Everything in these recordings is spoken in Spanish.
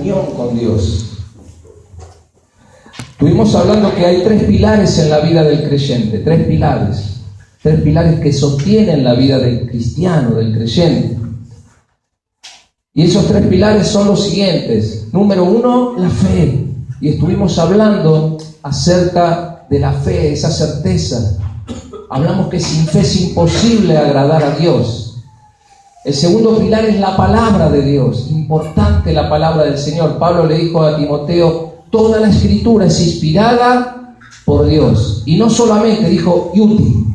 comunión con Dios. Estuvimos hablando que hay 3 pilares en la vida del creyente, 3 pilares que sostienen la vida del cristiano, del creyente. Y esos 3 pilares son los siguientes. Número 1, la fe. Y estuvimos hablando acerca de la fe, esa certeza. Hablamos que sin fe es imposible agradar a Dios. El segundo pilar es la palabra de Dios. Importante la palabra del Señor. Pablo le dijo a Timoteo: toda la escritura es inspirada por Dios. Y no solamente, dijo, y útil.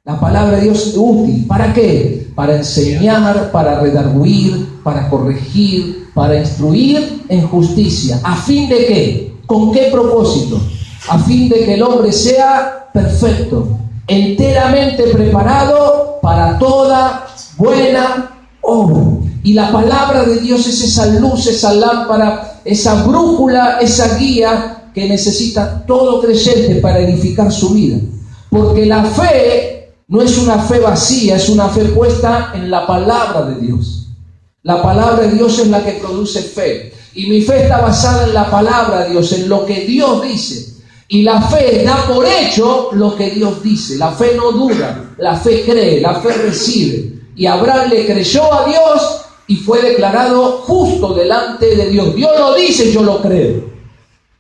La palabra de Dios es útil. ¿Para qué? Para enseñar, para redarguir, para corregir, para instruir en justicia. ¿A fin de qué? ¿Con qué propósito? A fin de que el hombre sea perfecto, enteramente preparado para toda buena obra. Y la palabra de Dios es esa luz, esa lámpara, esa brújula, esa guía que necesita todo creyente para edificar su vida. Porque la fe no es una fe vacía, es una fe puesta en la palabra de Dios. La palabra de Dios es la que produce fe. Y mi fe está basada en la palabra de Dios, en lo que Dios dice. Y la fe da por hecho lo que Dios dice. La fe no duda, la fe cree, la fe recibe. Y Abraham le creyó a Dios y fue declarado justo delante de Dios. Dios lo dice, yo lo creo.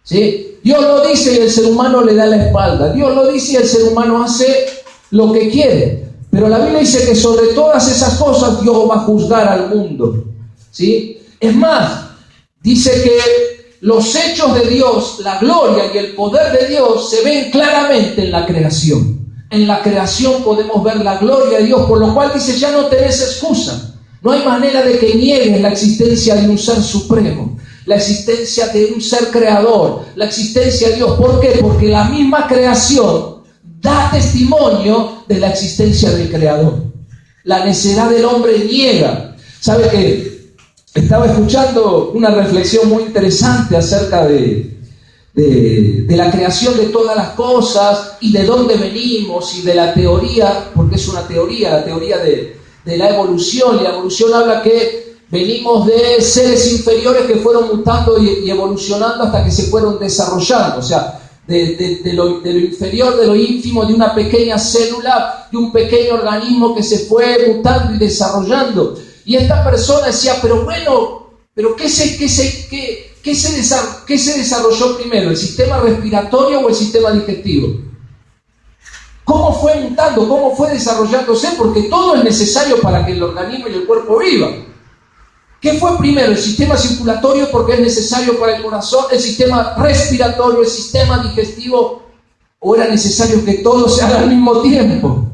¿Sí? Dios lo dice y el ser humano le da la espalda. Dios lo dice y el ser humano hace lo que quiere. Pero la Biblia dice que sobre todas esas cosas Dios va a juzgar al mundo. ¿Sí? Es más, dice que los hechos de Dios, la gloria y el poder de Dios se ven claramente en la creación. En la creación podemos ver la gloria de Dios, por lo cual dice, ya no tenés excusa. No hay manera de que niegues la existencia de un ser supremo, la existencia de un ser creador, la existencia de Dios. ¿Por qué? Porque la misma creación da testimonio de la existencia del creador. La necedad del hombre niega. ¿Sabe qué? Estaba escuchando una reflexión muy interesante acerca de la creación de todas las cosas y de dónde venimos y de la teoría, porque es una teoría, la teoría de la evolución. Y la evolución habla que venimos de seres inferiores que fueron mutando y evolucionando hasta que se fueron desarrollando. O sea, de lo inferior, de lo ínfimo, de una pequeña célula, de un pequeño organismo que se fue mutando y desarrollando. Y esta persona decía, pero bueno, ¿qué se desarrolló primero? ¿El sistema respiratorio o el sistema digestivo? ¿Cómo fue mutando? ¿Cómo fue desarrollándose? Porque todo es necesario para que el organismo y el cuerpo vivan. ¿Qué fue primero? ¿El sistema circulatorio porque es necesario para el corazón? ¿El sistema respiratorio? ¿El sistema digestivo? ¿O era necesario que todo se haga al mismo tiempo?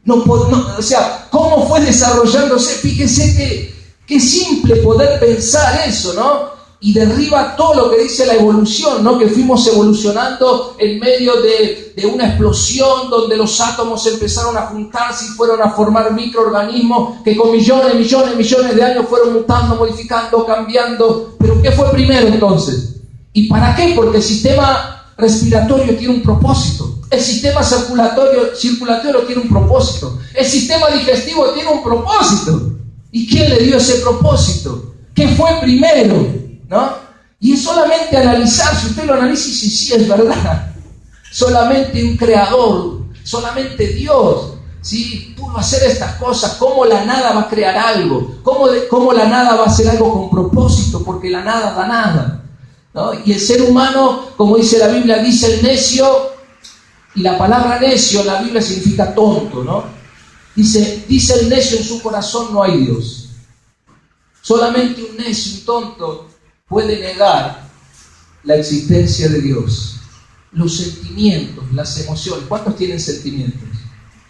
O sea, ¿cómo fue desarrollándose? Fíjese qué simple poder pensar eso, ¿no? Y derriba todo lo que dice la evolución, ¿no? Que fuimos evolucionando en medio de una explosión donde los átomos empezaron a juntarse y fueron a formar microorganismos que con millones de años fueron mutando, modificando, cambiando. ¿Pero qué fue primero entonces? ¿Y para qué? Porque el sistema respiratorio tiene un propósito. El sistema circulatorio tiene un propósito. El sistema digestivo tiene un propósito. ¿Y quién le dio ese propósito? ¿Qué fue primero? ¿No? Y es solamente analizar, si usted lo analiza, sí, es verdad. Solamente un creador, solamente Dios, ¿sí? Pudo hacer estas cosas. ¿Cómo la nada va a crear algo? ¿Cómo la nada va a hacer algo con propósito? Porque la nada da nada, ¿no? Y el ser humano, como dice la Biblia, dice el necio. Y la palabra necio en la Biblia significa tonto, ¿no? Dice el necio en su corazón no hay Dios. Solamente un necio, un tonto, puede negar la existencia de Dios. Los sentimientos, las emociones. ¿Cuántos tienen sentimientos?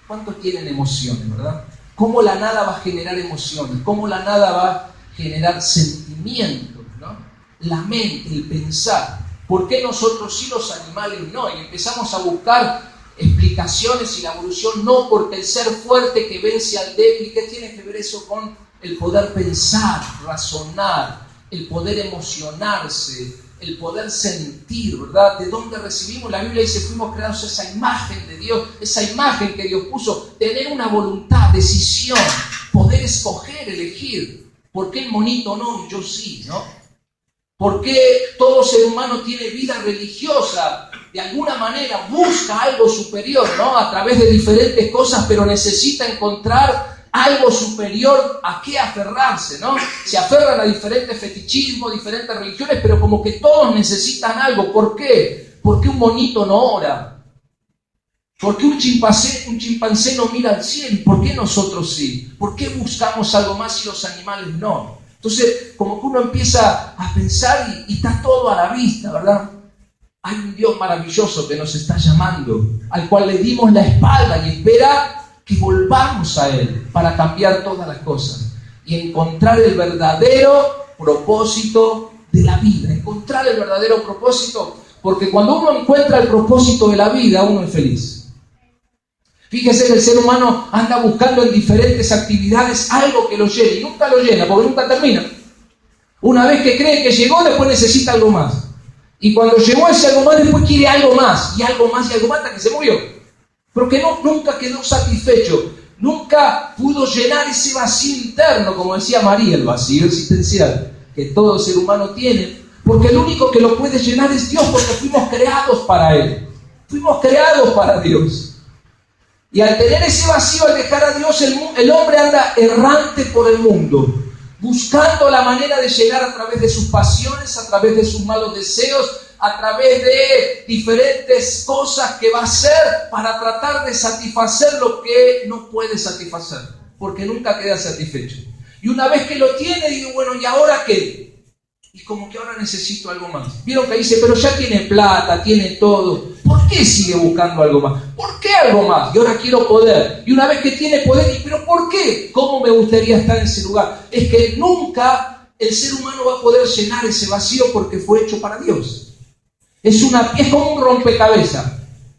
¿Cuántos tienen emociones, verdad? ¿Cómo la nada va a generar emociones? ¿Cómo la nada va a generar sentimientos, ¿no? La mente, el pensar. ¿Por qué nosotros sí, los animales no? Y empezamos a buscar explicaciones y la evolución no, porque el ser fuerte que vence al débil. ¿Qué tiene que ver eso con el poder pensar, razonar, el poder emocionarse, el poder sentir, ¿verdad? ¿De dónde recibimos? La Biblia dice, fuimos creados a esa imagen de Dios, esa imagen que Dios puso, tener una voluntad, decisión, poder escoger, elegir. ¿Por qué el monito no y yo sí, no? ¿Por qué todo ser humano tiene vida religiosa? De alguna manera busca algo superior, ¿no? A través de diferentes cosas, pero necesita encontrar algo superior a qué aferrarse, ¿no? Se aferran a diferentes fetichismos, diferentes religiones, pero como que todos necesitan algo. ¿Por qué? ¿Por qué un monito no ora? ¿Por qué un chimpancé no mira al cielo? ¿Por qué nosotros sí? ¿Por qué buscamos algo más y los animales no? Entonces, como que uno empieza a pensar y está todo a la vista, ¿verdad? Hay un Dios maravilloso que nos está llamando, al cual le dimos la espalda y espera que volvamos a Él para cambiar todas las cosas y encontrar el verdadero propósito de la vida. Encontrar el verdadero propósito, porque cuando uno encuentra el propósito de la vida, uno es feliz. Fíjese que el ser humano anda buscando en diferentes actividades algo que lo llene y nunca lo llena, porque nunca termina. Una vez que cree que llegó, después necesita algo más. Y cuando llegó a ese algo más, después quiere algo más, y algo más, y algo más, hasta que se murió. Pero que nunca quedó satisfecho, nunca pudo llenar ese vacío interno, como decía María, el vacío existencial que todo ser humano tiene, porque el único que lo puede llenar es Dios, porque fuimos creados para Él. Fuimos creados para Dios. Y al tener ese vacío, al dejar a Dios, el hombre anda errante por el mundo, buscando la manera de llegar a través de sus pasiones, a través de sus malos deseos, a través de diferentes cosas que va a hacer para tratar de satisfacer lo que no puede satisfacer, porque nunca queda satisfecho. Y una vez que lo tiene, digo, bueno, ¿y ahora qué? Y como que ahora necesito algo más. Vieron que dice, pero ya tiene plata, tiene todo. ¿Por qué sigue buscando algo más? ¿Por qué algo más? Y ahora quiero poder. Y una vez que tiene poder, ¿pero por qué? ¿Cómo me gustaría estar en ese lugar? Es que nunca el ser humano va a poder llenar ese vacío porque fue hecho para Dios. Es como un rompecabezas.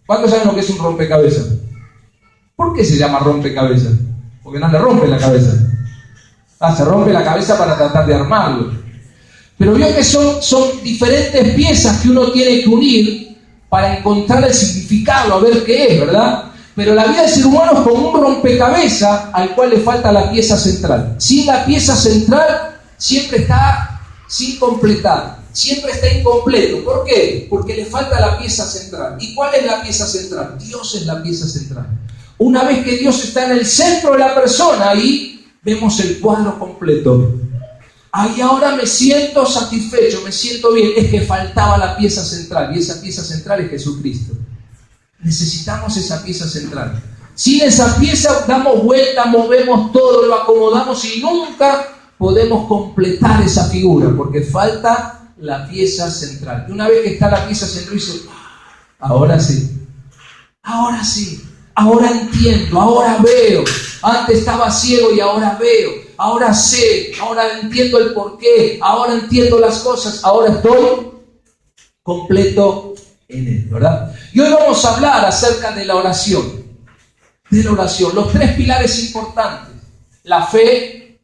¿Cuántos saben lo que es un rompecabezas? ¿Por qué se llama rompecabezas? Porque no le rompe la cabeza. Se rompe la cabeza para tratar de armarlo. Pero vio que son diferentes piezas que uno tiene que unir para encontrar el significado, a ver qué es, ¿verdad? Pero la vida del ser humano es como un rompecabezas al cual le falta la pieza central. Sin la pieza central siempre está sin completar, siempre está incompleto. ¿Por qué? Porque le falta la pieza central. ¿Y cuál es la pieza central? Dios es la pieza central. Una vez que Dios está en el centro de la persona, ahí vemos el cuadro completo. Ahí ahora me siento satisfecho, me siento bien. Es que faltaba la pieza central, y esa pieza central es Jesucristo. Necesitamos esa pieza central. Sin esa pieza damos vuelta, movemos todo, lo acomodamos y nunca podemos completar esa figura, porque falta la pieza central. Y una vez que está la pieza central, dice, ahora sí, ahora entiendo, ahora veo. Antes estaba ciego y ahora veo. Ahora sé, ahora entiendo el porqué, ahora entiendo las cosas, ahora estoy completo en Él, ¿verdad? Y hoy vamos a hablar acerca de la oración. Los tres pilares importantes: la fe,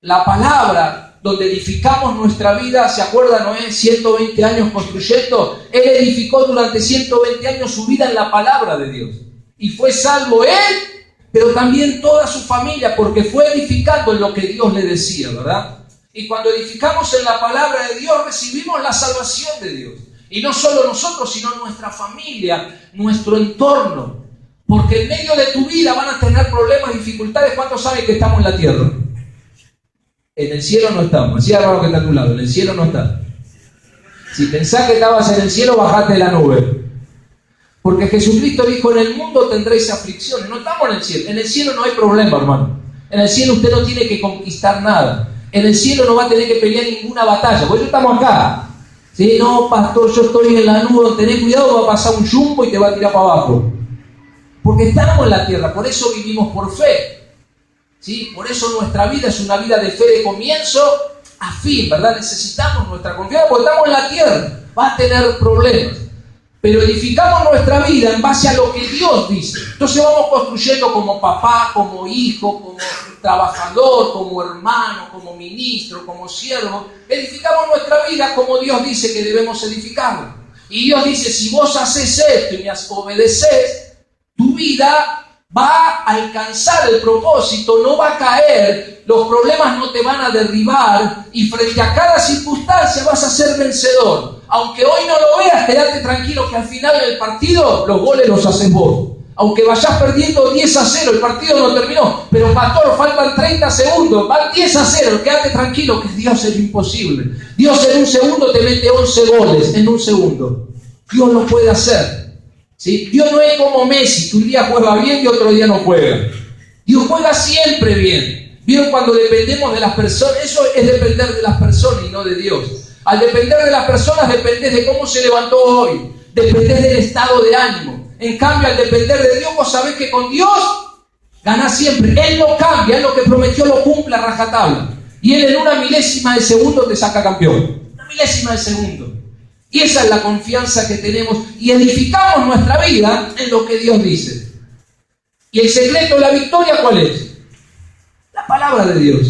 la palabra, donde edificamos nuestra vida. ¿Se acuerdan, Noé? 120 años construyendo. Él edificó durante 120 años su vida en la palabra de Dios. Y fue salvo él, pero también toda su familia, porque fue edificando en lo que Dios le decía, ¿verdad? Y cuando edificamos en la palabra de Dios, recibimos la salvación de Dios. Y no solo nosotros, sino nuestra familia, nuestro entorno. Porque en medio de tu vida van a tener problemas, dificultades. ¿Cuántos saben que estamos en la tierra? En el cielo no estamos. Así hermano que está a tu lado, en el cielo no está. Si pensás que estabas en el cielo, bajate de la nube. Porque Jesucristo dijo, en el mundo tendréis aflicciones. No estamos en el cielo. En el cielo no hay problema, hermano. En el cielo usted no tiene que conquistar nada. En el cielo no va a tener que pelear ninguna batalla. Por eso estamos acá. ¿Sí? No, pastor, yo estoy en la nube. Tenés cuidado, va a pasar un jumbo y te va a tirar para abajo. Porque estamos en la tierra. Por eso vivimos por fe. ¿Sí? Por eso nuestra vida es una vida de fe de comienzo a fin, ¿verdad? Necesitamos nuestra confianza porque estamos en la tierra. Va a tener problemas. Pero edificamos nuestra vida en base a lo que Dios dice. Entonces vamos construyendo como papá, como hijo, como trabajador, como hermano, como ministro, como siervo. Edificamos nuestra vida como Dios dice que debemos edificarla. Y Dios dice, si vos haces esto y me obedeces, tu vida va a alcanzar el propósito, no va a caer, los problemas no te van a derribar y frente a cada circunstancia vas a ser vencedor. Aunque hoy no lo veas, quédate tranquilo que al final del partido los goles los haces vos. Aunque vayas perdiendo 10-0, el partido no terminó, pero pastor, faltan 30 segundos, van 10-0, quédate tranquilo que Dios es imposible. Dios en un segundo te mete 11 goles, en un segundo. Dios lo puede hacer. ¿Sí? Dios no es como Messi, que un día juega bien y otro día no juega. Dios juega siempre bien. ¿Vieron cuando dependemos de las personas? Eso es depender de las personas y no de Dios. Al depender de las personas, dependés de cómo se levantó hoy, dependés del estado de ánimo. En cambio, al depender de Dios, vos sabés que con Dios ganás siempre. Él no cambia, Él lo que prometió lo cumple a rajatabla. Y Él en una milésima de segundo te saca campeón. Una milésima de segundo. Y esa es la confianza que tenemos y edificamos nuestra vida en lo que Dios dice. ¿Y el secreto de la victoria cuál es? La palabra de Dios.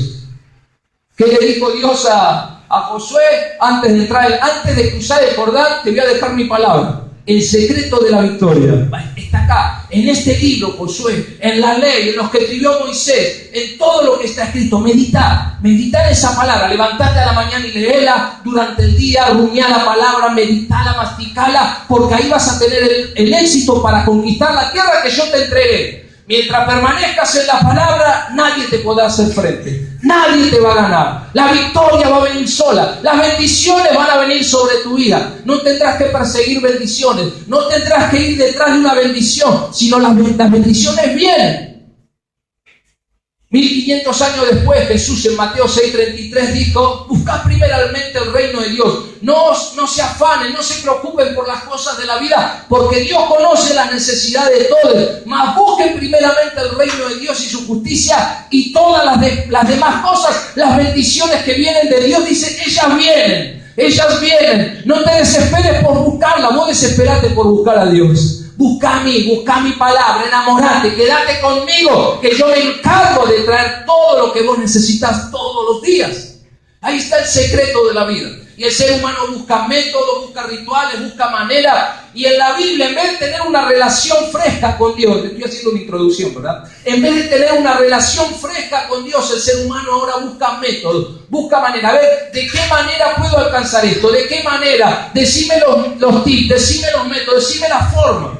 ¿Qué le dijo Dios a Josué antes de cruzar el Jordán? Te voy a dejar mi palabra. El secreto de la victoria está acá, en este libro, Josué, en la ley, en los que escribió Moisés, en todo lo que está escrito. Medita en esa palabra, levantate a la mañana y léela durante el día, rumiá la palabra, meditala, masticala, porque ahí vas a tener el éxito para conquistar la tierra que yo te entregué. Mientras permanezcas en la palabra, nadie te podrá hacer frente. Nadie te va a ganar. La victoria va a venir sola. Las bendiciones van a venir sobre tu vida. No tendrás que perseguir bendiciones. No tendrás que ir detrás de una bendición, sino las bendiciones vienen. 1500 años después, Jesús en Mateo 6:33 dijo: buscad primeramente el reino de Dios. No se afanen, no se preocupen por las cosas de la vida, porque Dios conoce las necesidades de todos. Mas busquen primeramente el reino de Dios y su justicia, y todas las demás cosas, las bendiciones que vienen de Dios, dicen, ellas vienen. No te desesperes por buscarla, vos desesperate por buscar a Dios. Busca mi palabra, enamorate, quédate conmigo, que yo me encargo de traer todo lo que vos necesitas todos los días. Ahí está el secreto de la vida. Y el ser humano busca métodos, busca rituales, busca maneras. Y en la Biblia, en vez de tener una relación fresca con Dios, le estoy haciendo una introducción, ¿verdad? En vez de tener una relación fresca con Dios, el ser humano ahora busca métodos, busca manera. A ver, ¿de qué manera puedo alcanzar esto? ¿De qué manera? Decime los tips, decime los métodos, decime la forma.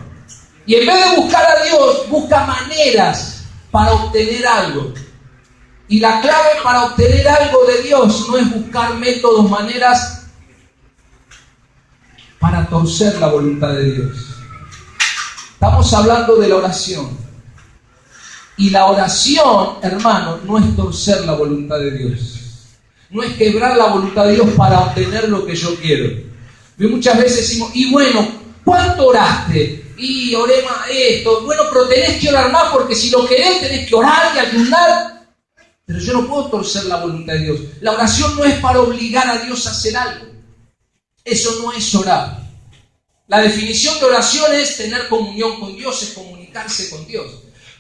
Y en vez de buscar a Dios, busca maneras para obtener algo. Y la clave para obtener algo de Dios no es buscar métodos, maneras para torcer la voluntad de Dios. Estamos hablando de la oración. Y la oración, hermano, no es torcer la voluntad de Dios. No es quebrar la voluntad de Dios para obtener lo que yo quiero. Y muchas veces decimos, y bueno, ¿cuánto oraste? Y oré más esto. Bueno, pero tenés que orar más, porque si lo querés tenés que orar y ayunar. Pero yo no puedo torcer la voluntad de Dios. La oración no es para obligar a Dios a hacer algo. Eso no es orar. La definición de oración es tener comunión con Dios, es comunicarse con Dios.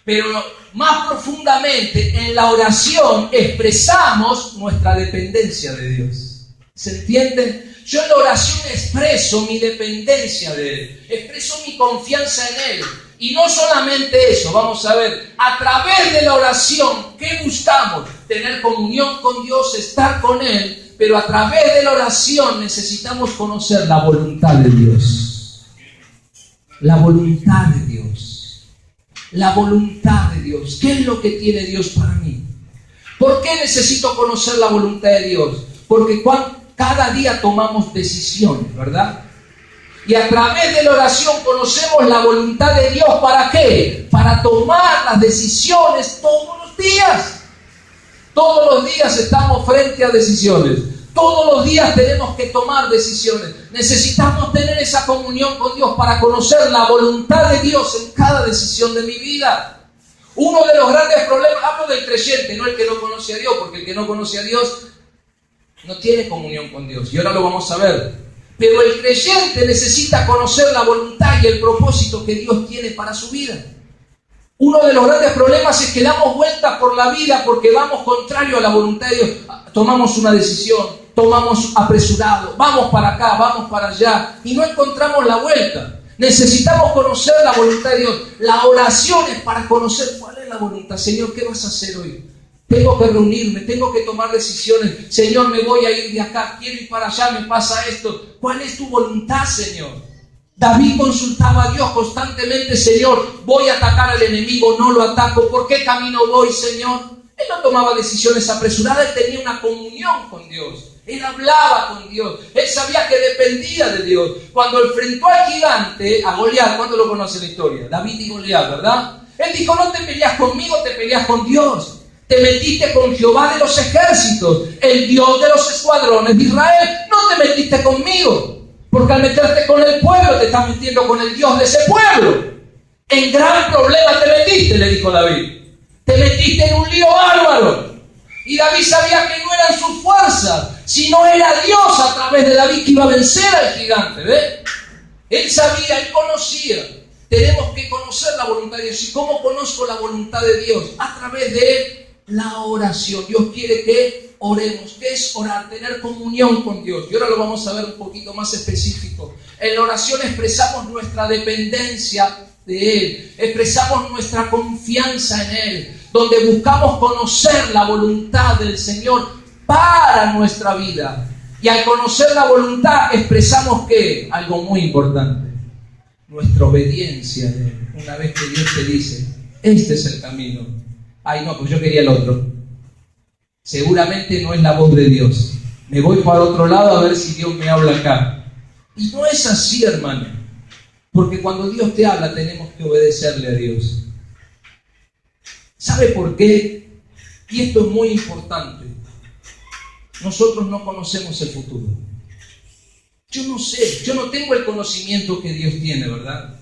Pero más profundamente, en la oración expresamos nuestra dependencia de Dios. ¿Se entiende? Yo en la oración expreso mi dependencia de Él, expreso mi confianza en Él. Y no solamente eso, vamos a ver, a través de la oración, ¿qué buscamos? Tener comunión con Dios, estar con Él, pero a través de la oración necesitamos conocer la voluntad de Dios. La voluntad de Dios. La voluntad de Dios. ¿Qué es lo que tiene Dios para mí? ¿Por qué necesito conocer la voluntad de Dios? Porque cada día tomamos decisiones, ¿verdad? Y a través de la oración conocemos la voluntad de Dios. ¿Para qué? Para tomar las decisiones todos los días. Todos los días estamos frente a decisiones. Todos los días tenemos que tomar decisiones. Necesitamos tener esa comunión con Dios para conocer la voluntad de Dios en cada decisión de mi vida. Uno de los grandes problemas, hablo del creyente, no el que no conoce a Dios, porque el que no conoce a Dios no tiene comunión con Dios. Y ahora lo vamos a ver. Pero el creyente necesita conocer la voluntad y el propósito que Dios tiene para su vida. Uno de los grandes problemas es que damos vueltas por la vida porque vamos contrario a la voluntad de Dios. Tomamos una decisión, tomamos apresurado, vamos para acá, vamos para allá y no encontramos la vuelta. Necesitamos conocer la voluntad de Dios. La oración es para conocer cuál es la voluntad. Señor, ¿qué vas a hacer hoy? Tengo que reunirme, tengo que tomar decisiones. Señor, me voy a ir de acá, quiero ir para allá, me pasa esto. ¿Cuál es tu voluntad, Señor? David consultaba a Dios constantemente. Señor, voy a atacar al enemigo, no lo ataco. ¿Por qué camino voy, Señor? Él no tomaba decisiones apresuradas, él tenía una comunión con Dios. Él hablaba con Dios, él sabía que dependía de Dios. Cuando enfrentó al gigante, a Goliat, ¿cuánto lo conoce la historia? David y Goliat, ¿verdad? Él dijo, no te peleas conmigo, te peleas con Dios. Te metiste con Jehová de los ejércitos, el Dios de los escuadrones de Israel. No te metiste conmigo, porque al meterte con el pueblo, te estás metiendo con el Dios de ese pueblo. En gran problema te metiste, le dijo David. Te metiste en un lío bárbaro. Y David sabía que no eran sus fuerzas, sino era Dios a través de David que iba a vencer al gigante. ¿Ves? Él sabía, él conocía. Tenemos que conocer la voluntad de Dios. ¿Y cómo conozco la voluntad de Dios? A través de la oración. Dios quiere que oremos. ¿Qué es orar? Tener comunión con Dios. Y ahora lo vamos a ver un poquito más específico. En la oración expresamos nuestra dependencia de Él. Expresamos nuestra confianza en Él. Donde buscamos conocer la voluntad del Señor para nuestra vida. Y al conocer la voluntad expresamos ¿qué? Algo muy importante. Nuestra obediencia. Una vez que Dios te dice, este es el camino. Ay no, pues yo quería el otro. Seguramente no es la voz de Dios. Me voy para otro lado a ver si Dios me habla acá. Y no es así, hermano. Porque cuando Dios te habla tenemos que obedecerle a Dios. ¿Sabe por qué? Y esto es muy importante. Nosotros no conocemos el futuro. Yo no sé, yo no tengo el conocimiento que Dios tiene, ¿verdad?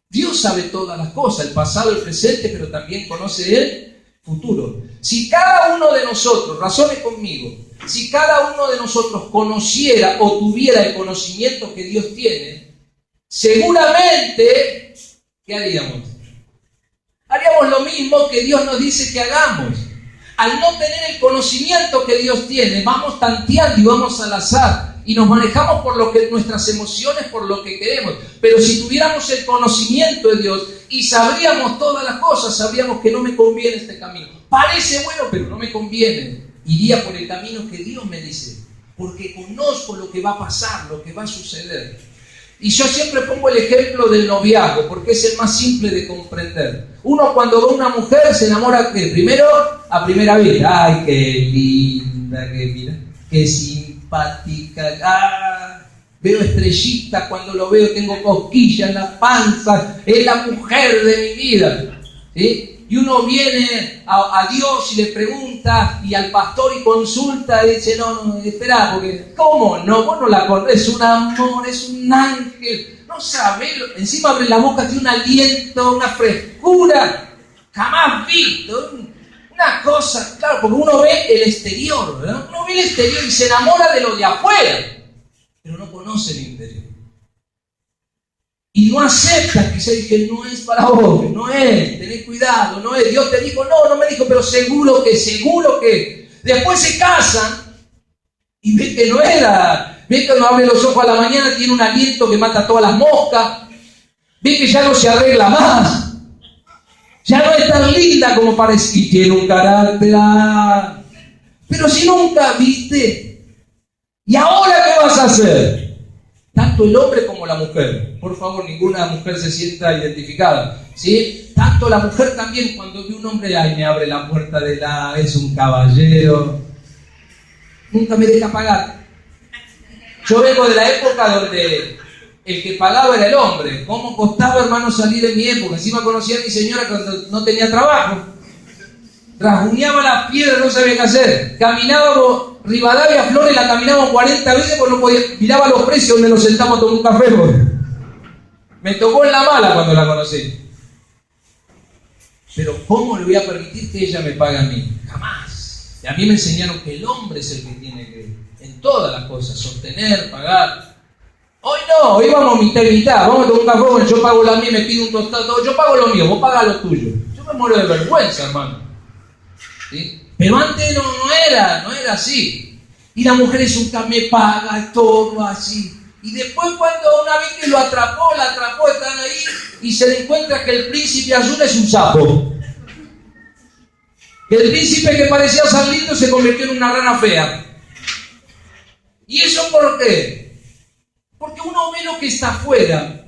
Dios sabe todas las cosas, el pasado, el presente, pero también conoce el futuro. Si cada uno de nosotros, razone conmigo, si cada uno de nosotros conociera o tuviera el conocimiento que Dios tiene, seguramente, ¿qué haríamos? Haríamos lo mismo que Dios nos dice que hagamos. Al no tener el conocimiento que Dios tiene, vamos tanteando y vamos al azar. Y nos manejamos por lo que nuestras emociones, por lo que queremos. Pero si tuviéramos el conocimiento de Dios y sabríamos todas las cosas, sabríamos que no me conviene este camino. Parece bueno, pero no me conviene. Iría por el camino que Dios me dice, porque conozco lo que va a pasar, lo que va a suceder. Y yo siempre pongo el ejemplo del noviazgo, porque es el más simple de comprender. Uno cuando ve a una mujer se enamora, ¿qué? Primero, a primera vista. ¡Ay, qué linda! ¡Qué simpática! Veo estrellitas cuando lo veo, tengo cosquillas en la panza, es la mujer de mi vida. ¿Sí? Y uno viene a Dios y le pregunta, y al pastor y consulta, y dice, no, espera, porque ¿cómo? No, vos no la conocés, es un amor, es un ángel, no sabés, encima abre la boca, tiene un aliento, una frescura, jamás visto, una cosa, claro, porque uno ve el exterior, ¿verdad? Uno ve el exterior y se enamora de lo de afuera, pero no conoce el interior. Y no acepta que se dice, no es para vos, no es, tenés cuidado, no es. Dios te dijo, no me dijo, pero seguro que. Después se casan y ve que no era. Ve que cuando abre los ojos a la mañana tiene un aliento que mata todas las moscas. Ve que ya no se arregla más. Ya no es tan linda como parece. Y tiene un carácter. Pero si nunca viste. ¿Y ahora qué vas a hacer? Tanto el hombre como la mujer. Por favor, ninguna mujer se sienta identificada. ¿Sí? Tanto la mujer también, cuando ve un hombre, ay, me abre la puerta es un caballero. Nunca me deja pagar. Yo vengo de la época donde el que pagaba era el hombre. ¿Cómo costaba, hermano, salir en mi época? Encima conocía a mi señora cuando no tenía trabajo. Rasguñaba las piedras, no sabía qué hacer. Caminábamos Rivadavia, Flores, la caminábamos 40 veces porque no podía. Miraba los precios donde nos sentamos a tomar un café. Me tocó en la mala cuando la conocí. Pero ¿cómo le voy a permitir que ella me pague a mí? Jamás. Y a mí me enseñaron que el hombre es el que tiene que, en todas las cosas, sostener, pagar. Hoy no, hoy vamos mitad y mitad. Vamos a tomar un café, bueno, yo pago la mía, me pido un tostado, yo pago lo mío, vos pagas lo tuyo. Yo me muero de vergüenza, hermano. ¿Sí? Pero antes no era así. Y la mujer es me paga todo así. Y después cuando una vez que lo atrapó, están ahí y se encuentra que el príncipe azul es un sapo. Que el príncipe que parecía ser lindo se convirtió en una rana fea. ¿Y eso por qué? Porque uno ve lo que está afuera,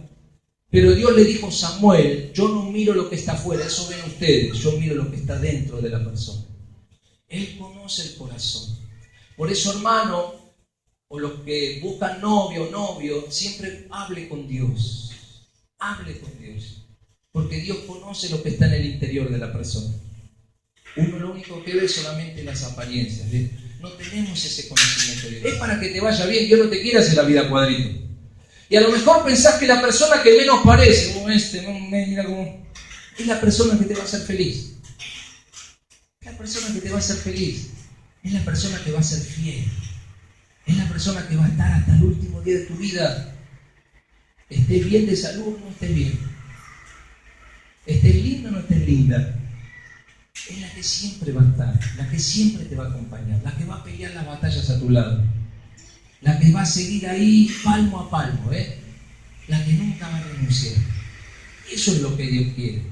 pero Dios le dijo a Samuel, yo no miro lo que está afuera, eso ven ustedes, yo miro lo que está dentro de la persona. Él conoce el corazón. Por eso, hermano, o los que buscan novio, siempre hable con Dios. Hable con Dios. Porque Dios conoce lo que está en el interior de la persona. Uno lo único que ve es solamente las apariencias. No tenemos ese conocimiento de Dios. Es para que te vaya bien. Dios no te quiere hacer la vida cuadrito. Y a lo mejor pensás que la persona que menos parece, como mira como, es la persona que te va a hacer feliz. Es la persona que te va a hacer feliz. Es la persona que va a ser fiel. Es la persona que va a estar hasta el último día de tu vida. Estés bien de salud o no estés bien. Estés linda o no estés linda. Es la que siempre va a estar, la que siempre te va a acompañar, la que va a pelear las batallas a tu lado, la que va a seguir ahí palmo a palmo, la que nunca va a renunciar. Eso es lo que Dios quiere.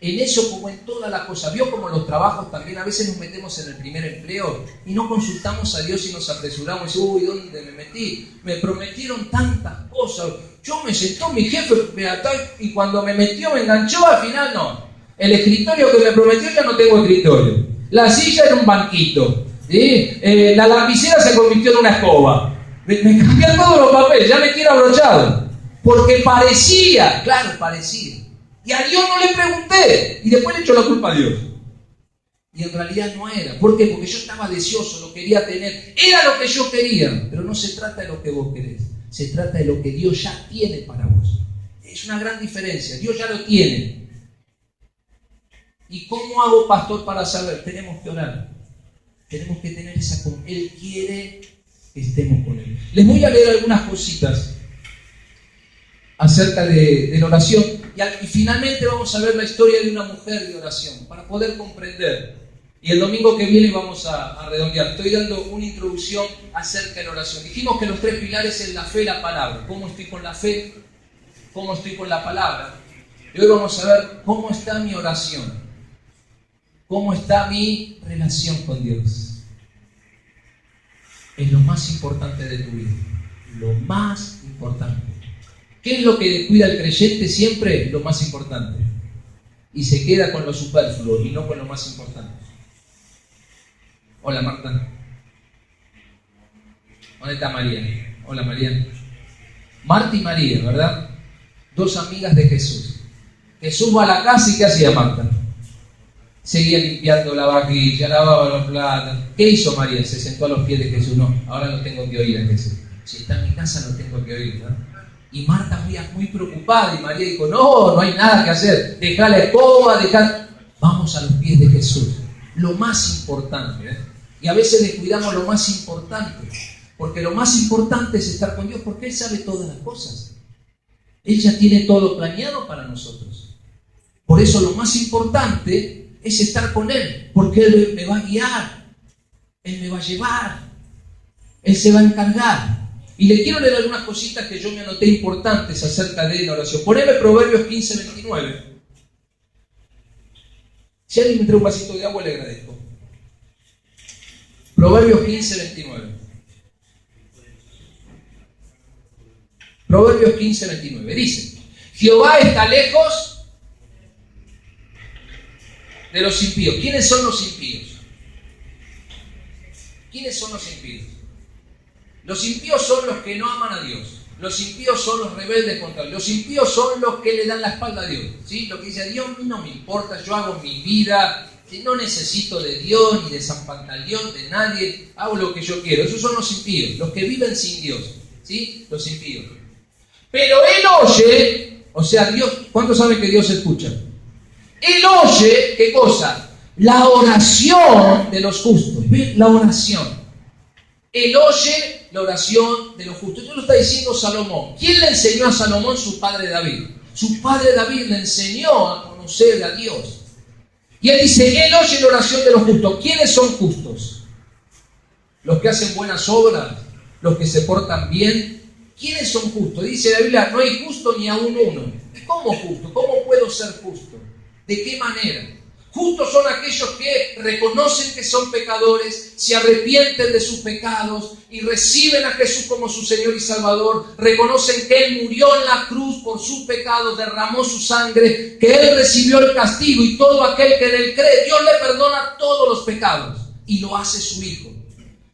En eso, como en todas las cosas, vio como los trabajos también, a veces nos metemos en el primer empleo y no consultamos a Dios y nos apresuramos y decimos, uy, ¿dónde me metí? Me prometieron tantas cosas, yo me sentó mi jefe y cuando me metió me enganchó, al final no. El escritorio que me prometió ya no tengo escritorio. La silla era un banquito. ¿Sí? La lapicera se convirtió en una escoba. Me cambió todos los papeles, ya me quiero abrochado. Porque parecía, claro, parecía. Y a Dios no le pregunté. Y después le echo la culpa a Dios. Y en realidad no era. ¿Por qué? Porque yo estaba deseoso, lo quería tener. Era lo que yo quería. Pero no se trata de lo que vos querés. Se trata de lo que Dios ya tiene para vos. Es una gran diferencia. Dios ya lo tiene. ¿Y cómo hago, pastor, para saber? Tenemos que orar. Tenemos que tener esa... Él quiere que estemos con Él. Les voy a leer algunas cositas acerca de la oración. Y finalmente vamos a ver la historia de una mujer de oración, para poder comprender. Y el domingo que viene vamos a redondear. Estoy dando una introducción acerca de la oración. Dijimos que los tres pilares es la fe y la palabra. ¿Cómo estoy con la fe? ¿Cómo estoy con la palabra? Y hoy vamos a ver cómo está mi oración. ¿Cómo está mi relación con Dios? Es lo más importante de tu vida. Lo más importante. ¿Qué es lo que descuida el creyente siempre? Lo más importante. Y se queda con lo superfluo y no con lo más importante. Hola, Marta. ¿Dónde está María? Hola, María. Marta y María, ¿verdad? Dos amigas de Jesús. Jesús va a la casa y ¿qué hacía Marta? Seguía limpiando la vajilla, lavaba los platos. ¿Qué hizo María? Se sentó a los pies de Jesús. No, ahora lo tengo que oír a Jesús. Si está en mi casa lo tengo que oír, ¿no? Y Marta muy preocupada y María dijo, no hay nada que hacer. Dejá la escoba, Vamos a los pies de Jesús. Lo más importante, Y a veces descuidamos lo más importante. Porque lo más importante es estar con Dios porque Él sabe todas las cosas. Él ya tiene todo planeado para nosotros. Por eso lo más importante es estar con Él, porque Él me va a guiar, Él me va a llevar, Él se va a encargar. Y le quiero leer algunas cositas que yo me anoté importantes acerca de la oración. Poneme Proverbios 15:29. Si alguien me trae un vasito de agua, le agradezco. Proverbios 15:29. Proverbios 15:29. Dice, Jehová está lejos de los impíos. ¿Quiénes son los impíos? ¿Quiénes son los impíos? Los impíos son los que no aman a Dios. Los impíos son los rebeldes contra Dios. Los impíos son los que le dan la espalda a Dios. ¿Sí? Lo que dice a Dios no me importa, yo hago mi vida, no necesito de Dios ni de San Pantaleón, de nadie, hago lo que yo quiero. Esos son los impíos, los que viven sin Dios. ¿Sí? Los impíos. Pero Él oye, o sea, Dios, ¿cuántos saben que Dios escucha? Él oye, ¿qué cosa? La oración de los justos. ¿Ven? La oración. Él oye la oración de los justos. Esto lo está diciendo Salomón. ¿Quién le enseñó a Salomón? Su padre David. Su padre David le enseñó a conocer a Dios. Y él dice, Él oye la oración de los justos. ¿Quiénes son justos? Los que hacen buenas obras, los que se portan bien. ¿Quiénes son justos? Dice la Biblia, no hay justo ni aún uno. ¿Cómo justo? ¿Cómo puedo ser justo? ¿De qué manera? Justos son aquellos que reconocen que son pecadores, se arrepienten de sus pecados y reciben a Jesús como su Señor y Salvador, reconocen que Él murió en la cruz por sus pecados, derramó su sangre, que Él recibió el castigo y todo aquel que en Él cree, Dios le perdona todos los pecados y lo hace su Hijo.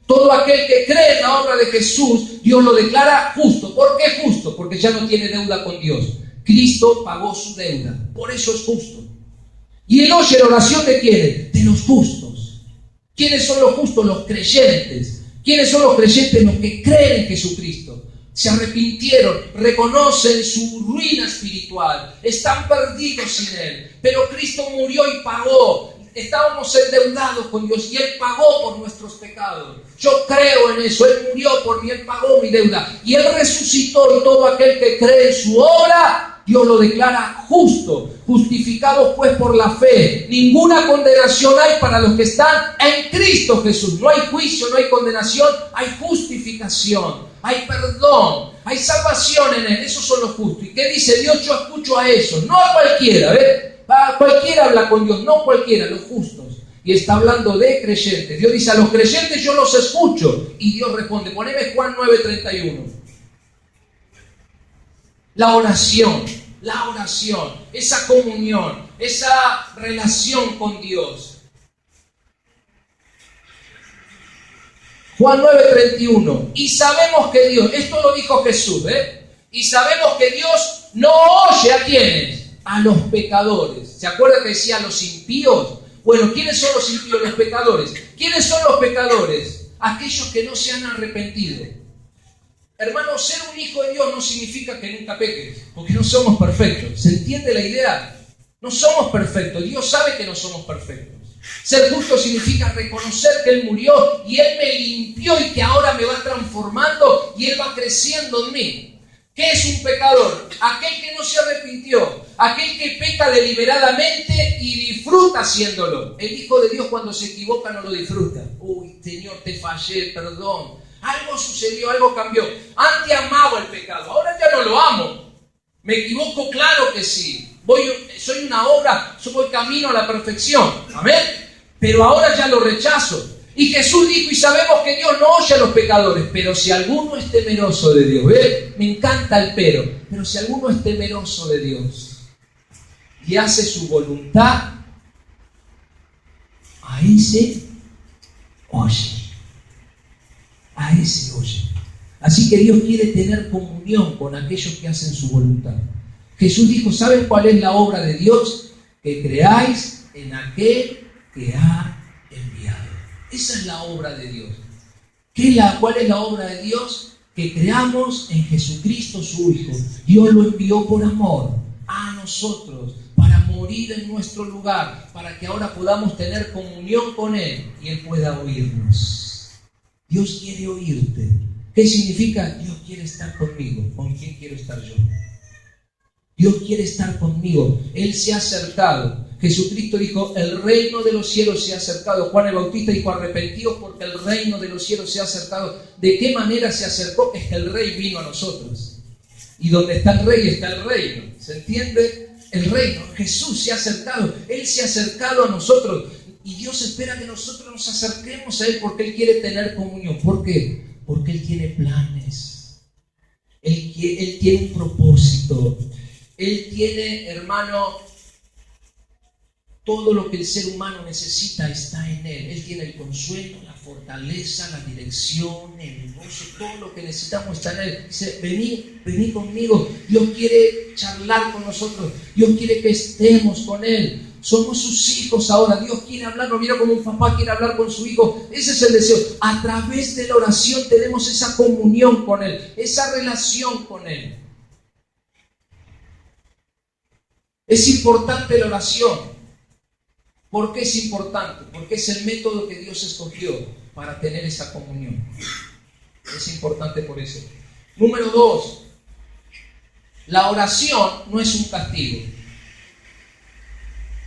Todo aquel que cree en la obra de Jesús, Dios lo declara justo. ¿Por qué justo? Porque ya no tiene deuda con Dios. Cristo pagó su deuda, por eso es justo. Y Él oye la oración de ¿quiénes? De los justos. ¿Quiénes son los justos? Los creyentes. ¿Quiénes son los creyentes? Los que creen en Jesucristo. Se arrepintieron, reconocen su ruina espiritual, están perdidos sin Él. Pero Cristo murió y pagó. Estábamos endeudados con Dios y Él pagó por nuestros pecados. Yo creo en eso, Él murió por mí, Él pagó mi deuda. Y Él resucitó y todo aquel que cree en su obra, Dios lo declara justo, justificados pues por la fe. Ninguna condenación hay para los que están en Cristo Jesús. No hay juicio, no hay condenación, hay justificación, hay perdón, hay salvación en Él. Esos son los justos. ¿Y qué dice Dios? Yo escucho a esos, no a cualquiera, ¿ves? Cualquiera habla con Dios, no cualquiera, los justos. Y está hablando de creyentes. Dios dice, a los creyentes yo los escucho. Y Dios responde, poneme Juan 9:31. La oración, esa comunión, esa relación con Dios. Juan 9:31. Y sabemos que Dios, esto lo dijo Jesús, y sabemos que Dios no oye a quienes, a los pecadores. ¿Se acuerda que decía a los impíos? Bueno, ¿quiénes son los impíos? Los pecadores. ¿Quiénes son los pecadores? Aquellos que no se han arrepentido. Hermano, ser un hijo de Dios no significa que nunca peques, porque no somos perfectos. ¿Se entiende la idea? No somos perfectos. Dios sabe que no somos perfectos. Ser justo significa reconocer que Él murió y Él me limpió y que ahora me va transformando y Él va creciendo en mí. ¿Qué es un pecador? Aquel que no se arrepintió, aquel que peca deliberadamente y disfruta haciéndolo. El Hijo de Dios cuando se equivoca no lo disfruta. Uy, Señor, te fallé, perdón. Algo sucedió, algo cambió. Antes amaba el pecado, ahora ya no lo amo. ¿Me equivoco? Claro que sí. Soy una obra, voy camino a la perfección. Amén. Pero ahora ya lo rechazo. Y Jesús dijo, y sabemos que Dios no oye a los pecadores, pero si alguno es temeroso de Dios, me encanta el pero si alguno es temeroso de Dios y hace su voluntad, a ese oye. A ese oye. Así que Dios quiere tener comunión con aquellos que hacen su voluntad. Jesús dijo, ¿saben cuál es la obra de Dios? Que creáis en aquel que ha enviado. Esa es la obra de Dios. ¿Cuál es la obra de Dios? Que creamos en Jesucristo su Hijo. Dios lo envió por amor a nosotros, para morir en nuestro lugar, para que ahora podamos tener comunión con Él y Él pueda oírnos. Dios quiere oírte. ¿Qué significa? Dios quiere estar conmigo. ¿Con quién quiero estar yo? Dios quiere estar conmigo. Él se ha acercado. Jesucristo dijo, el reino de los cielos se ha acercado. Juan el Bautista dijo, arrepentidos porque el reino de los cielos se ha acercado. ¿De qué manera se acercó? Es que el rey vino a nosotros. Y donde está el rey está el reino. ¿Se entiende? El reino. Jesús se ha acercado. Él se ha acercado a nosotros. Y Dios espera que nosotros nos acerquemos a Él porque Él quiere tener comunión. ¿Por qué? Porque Él tiene planes. Él tiene un propósito. Él tiene, hermano, todo lo que el ser humano necesita está en Él. Él tiene el consuelo, la fortaleza, la dirección, el gozo, todo lo que necesitamos está en Él. Dice, vení conmigo. Dios quiere charlar con nosotros. Dios quiere que estemos con Él. Somos sus hijos ahora. Dios quiere hablarnos. Mira como un papá quiere hablar con su hijo. Ese es el deseo. A través de la oración tenemos esa comunión con Él, esa relación con Él. Es importante la oración. ¿Por qué es importante? Porque es el método que Dios escogió para tener esa comunión. Es importante por eso. Número 2. La oración no es un castigo.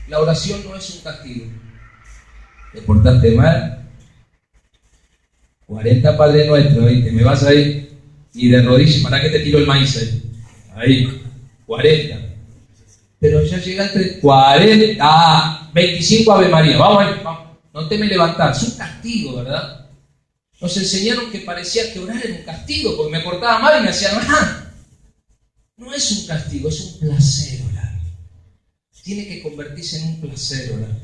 La oración no es un castigo. ¿Te portaste mal? 40 Padre Nuestro, ¿viste? ¿Me vas a ir? Y de rodillas, ¿para qué te tiro el maíz ahí? Ahí, 40. Pero ya llega entre 40, 25 Ave María. Vamos ahí, vamos. No te me levantás. Es un castigo, ¿verdad? Nos enseñaron que parecía que orar era un castigo, porque me portaba mal y me hacían orar. No es un castigo, es un placer orar. Tiene que convertirse en un placer orar.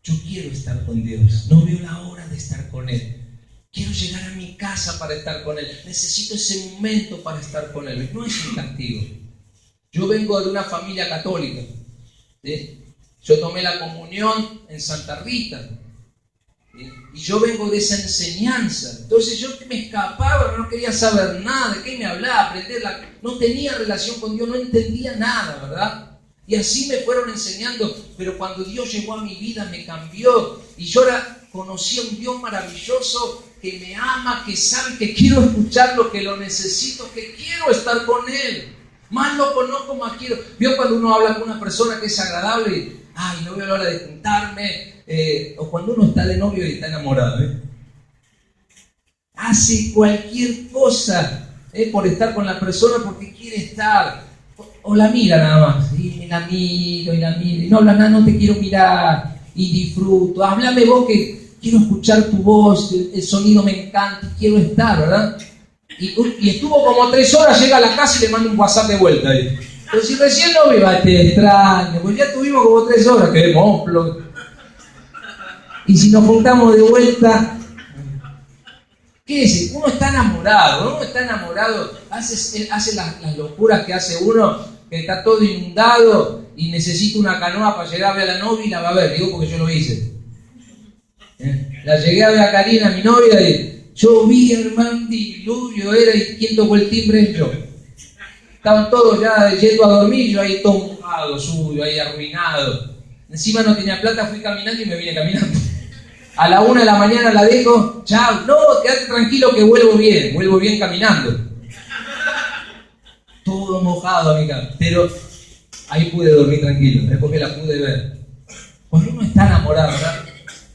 Yo quiero estar con Dios. No veo la hora de estar con Él. Quiero llegar a mi casa para estar con Él. Necesito ese momento para estar con Él. No es un castigo. Yo vengo de una familia católica, ¿sí? Yo tomé la comunión en Santa Rita, ¿sí? Y yo vengo de esa enseñanza. Entonces yo me escapaba, no quería saber nada. ¿De qué me hablaba? No tenía relación con Dios, no entendía nada, ¿verdad? Y así me fueron enseñando. Pero cuando Dios llegó a mi vida me cambió. Y yo ahora conocí a un Dios maravilloso que me ama, que sabe que quiero escucharlo, que lo necesito, que quiero estar con Él. Más lo conozco, más quiero. ¿Vio cuando uno habla con una persona que es agradable? Ay, no veo la hora de juntarme. O cuando uno está de novio y está enamorado. Hace cualquier cosa por estar con la persona porque quiere estar. O la mira nada más. Y la miro y la miro. Y no habla nada, no te quiero mirar. Y disfruto. Háblame vos que quiero escuchar tu voz. El sonido me encanta. Quiero estar, ¿verdad? Y estuvo como 3 horas, llega a la casa y le manda un WhatsApp de vuelta. Pero si recién no me va, te extraño, pues ya tuvimos como 3 horas, que moplo. Y si nos juntamos de vuelta, ¿qué es? Uno está enamorado, hace las locuras que hace uno, que está todo inundado y necesita una canoa para llegar a ver a la novia y la va a ver, digo porque yo lo hice. La llegué a ver a Karina, mi novia, y yo vi, hermano, diluvio era, y quien tocó el timbre, yo. Estaban todos ya yendo a dormir, yo ahí todo mojado, suyo, ahí arruinado. Encima no tenía plata, fui caminando y me vine caminando. A la 1 de la mañana la dejo, chao, no, quédate tranquilo que vuelvo bien caminando. Todo mojado, amiga, pero ahí pude dormir tranquilo, es porque la pude ver. Cuando uno está enamorado, ¿verdad?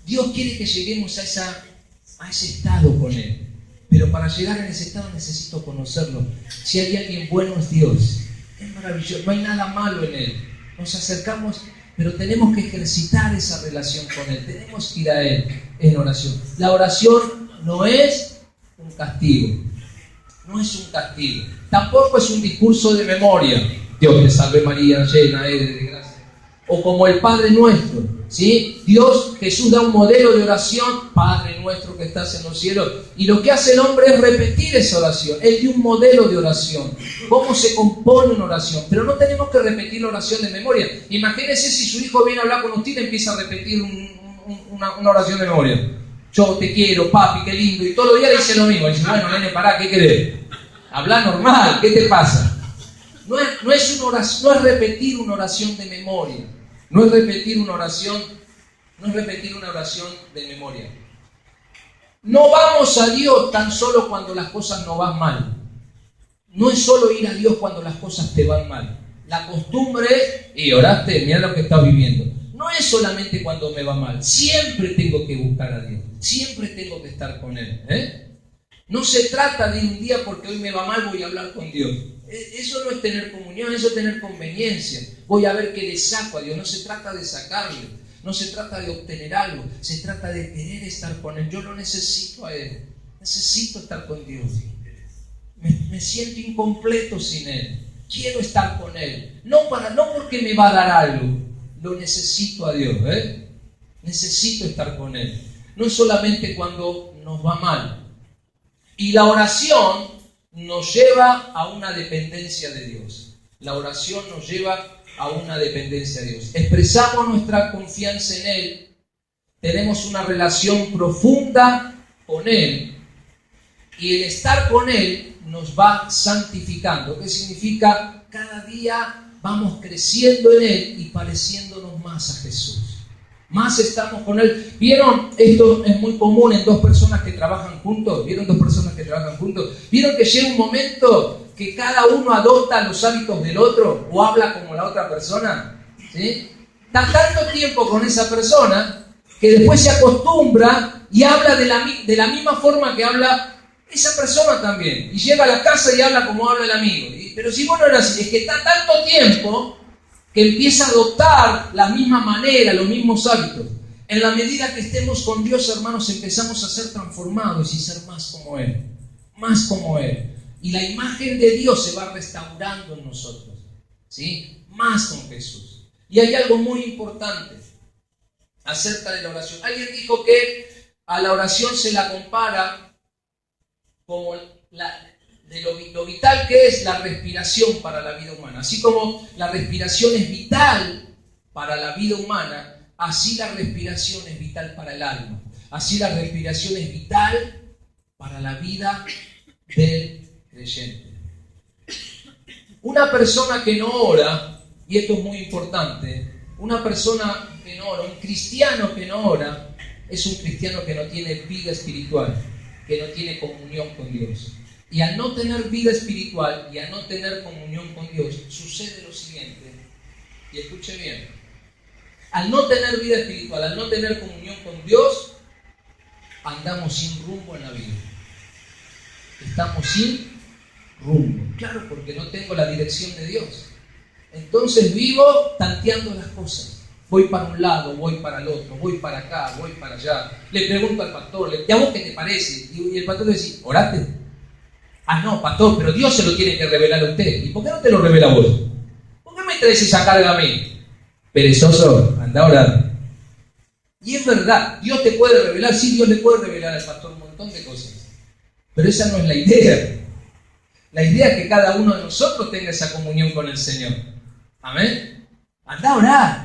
Dios quiere que lleguemos a ese estado con Él. Pero para llegar a ese estado necesito conocerlo. Si hay alguien bueno es Dios. Es maravilloso, no hay nada malo en Él. Nos acercamos, pero tenemos que ejercitar esa relación con Él. Tenemos que ir a Él en oración. La oración no es un castigo. No es un castigo. Tampoco es un discurso de memoria. Dios te salve María, llena eres de gracia. O como el Padre Nuestro, ¿sí? Jesús da un modelo de oración, Padre Nuestro que estás en los cielos, y lo que hace el hombre es repetir esa oración. Él dio un modelo de oración, cómo se compone una oración, pero no tenemos que repetir la oración de memoria. Imagínense si su hijo viene a hablar con usted y empieza a repetir una oración de memoria. Yo te quiero, papi, qué lindo, y todos los días le dice lo mismo. Y dice, bueno, nene, pará, ¿qué querés? Habla normal, ¿qué te pasa? No es repetir una oración de memoria. No es repetir una oración de memoria. No vamos a Dios tan solo cuando las cosas no van mal. No es solo ir a Dios cuando las cosas te van mal. La costumbre es, y oraste, mira lo que estás viviendo. No es solamente cuando me va mal. Siempre tengo que buscar a Dios. Siempre tengo que estar con Él. No se trata de un día porque hoy me va mal voy a hablar con Dios. Eso no es tener comunión, eso es tener conveniencia. Voy a ver qué le saco a Dios. No se trata de sacarle, no se trata de obtener algo, se trata de querer estar con Él. Yo lo necesito a Él, necesito estar con Dios. Me siento incompleto sin Él. Quiero estar con Él. No porque me va a dar algo, lo necesito a Dios. Necesito estar con Él. No solamente cuando nos va mal. Y la oración nos lleva a una dependencia de Dios. La oración nos lleva a una dependencia de Dios. Expresamos nuestra confianza en Él. Tenemos una relación profunda con Él. Y el estar con Él nos va santificando. ¿Qué significa? Cada día vamos creciendo en Él y pareciéndonos más a Jesús. Más estamos con Él. ¿Vieron? Esto es muy común en dos personas que trabajan juntos. ¿Vieron dos personas que trabajan juntos? ¿Vieron que llega un momento que cada uno adopta los hábitos del otro o habla como la otra persona? ¿Sí? Está tanto tiempo con esa persona que después se acostumbra y habla de la misma forma que habla Esa persona también. Y llega a la casa y habla como habla el amigo. Pero si vos no eras así, es que está tanto tiempo que empieza a adoptar la misma manera, los mismos hábitos. En la medida que estemos con Dios, hermanos, empezamos a ser transformados y ser más como Él. Más como Él. Y la imagen de Dios se va restaurando en nosotros. ¿Sí? Más con Jesús. Y hay algo muy importante acerca de la oración. Alguien dijo que a la oración se la compara como lo vital que es la respiración para la vida humana. Así como la respiración es vital para la vida humana, así la respiración es vital para el alma. Así la respiración es vital para la vida del creyente. Una persona que no ora, y esto es muy importante, una persona que no ora, un cristiano que no ora, es un cristiano que no tiene vida espiritual, que no tiene comunión con Dios. Y al no tener vida espiritual y al no tener comunión con Dios, sucede lo siguiente, y escuche bien, al no tener vida espiritual, al no tener comunión con Dios, andamos sin rumbo en la vida. Estamos sin rumbo. Claro, porque no tengo la dirección de Dios. Entonces vivo tanteando las cosas. Voy para un lado, voy para el otro, voy para acá, voy para allá. Le pregunto al pastor, ¿y a vos qué te parece? Y el pastor le dice, ¿oraste? Ah, no, pastor, pero Dios se lo tiene que revelar a usted. ¿Y por qué no te lo revela a vos? ¿Por qué me traes esa carga a mí? Perezoso, anda a orar. Y es verdad, Dios te puede revelar, sí, Dios le puede revelar al pastor un montón de cosas. Pero esa no es la idea. La idea es que cada uno de nosotros tenga esa comunión con el Señor. Amén. Anda a orar.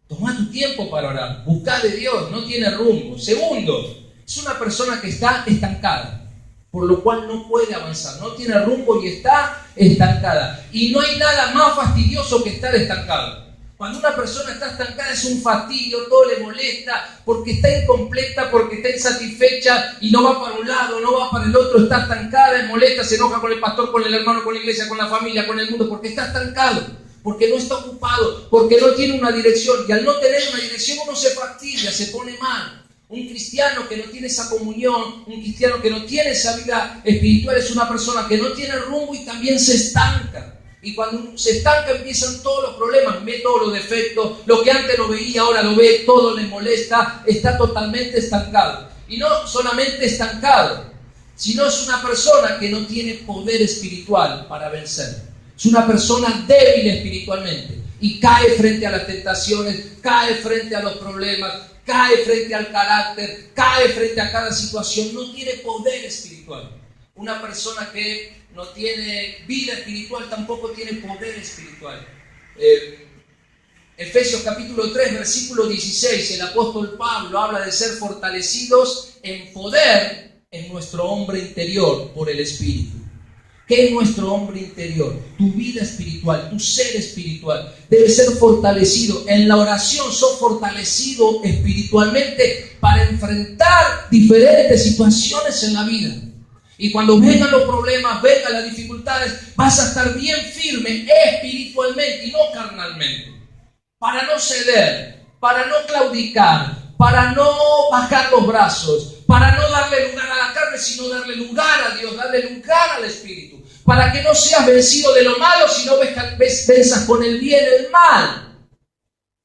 Toma tu tiempo para orar. Busca de Dios, no tiene rumbo. Segundo, es una persona que está estancada, por lo cual no puede avanzar. No tiene rumbo y está estancada. Y no hay nada más fastidioso que estar estancado. Cuando una persona está estancada es un fastidio, todo le molesta, porque está incompleta, porque está insatisfecha y no va para un lado, no va para el otro, está estancada, es molesta, se enoja con el pastor, con el hermano, con la iglesia, con la familia, con el mundo, porque está estancado, porque no está ocupado, porque no tiene una dirección. Y al no tener una dirección uno se fastidia, se pone mal. Un cristiano que no tiene esa comunión, un cristiano que no tiene esa vida espiritual es una persona que no tiene rumbo y también se estanca. Y cuando se estanca empiezan todos los problemas, ve todos los defectos, lo que antes no veía ahora lo ve, todo le molesta, está totalmente estancado. Y no solamente estancado, sino es una persona que no tiene poder espiritual para vencer. Es una persona débil espiritualmente y cae frente a las tentaciones, cae frente a los problemas, cae frente al carácter, cae frente a cada situación, no tiene poder espiritual. Una persona que no tiene vida espiritual tampoco tiene poder espiritual. Efesios capítulo 3, versículo 16, el apóstol Pablo habla de ser fortalecidos en poder en nuestro hombre interior por el Espíritu. ¿Qué es nuestro hombre interior? Tu vida espiritual, tu ser espiritual debe ser fortalecido. En la oración sos fortalecido espiritualmente para enfrentar diferentes situaciones en la vida. Y cuando vengan los problemas, vengan las dificultades, vas a estar bien firme espiritualmente y no carnalmente. Para no ceder, para no claudicar, para no bajar los brazos, para no darle lugar a la carne, sino darle lugar a Dios, darle lugar al Espíritu. Para que no seas vencido de lo malo, sino venzas con el bien el mal.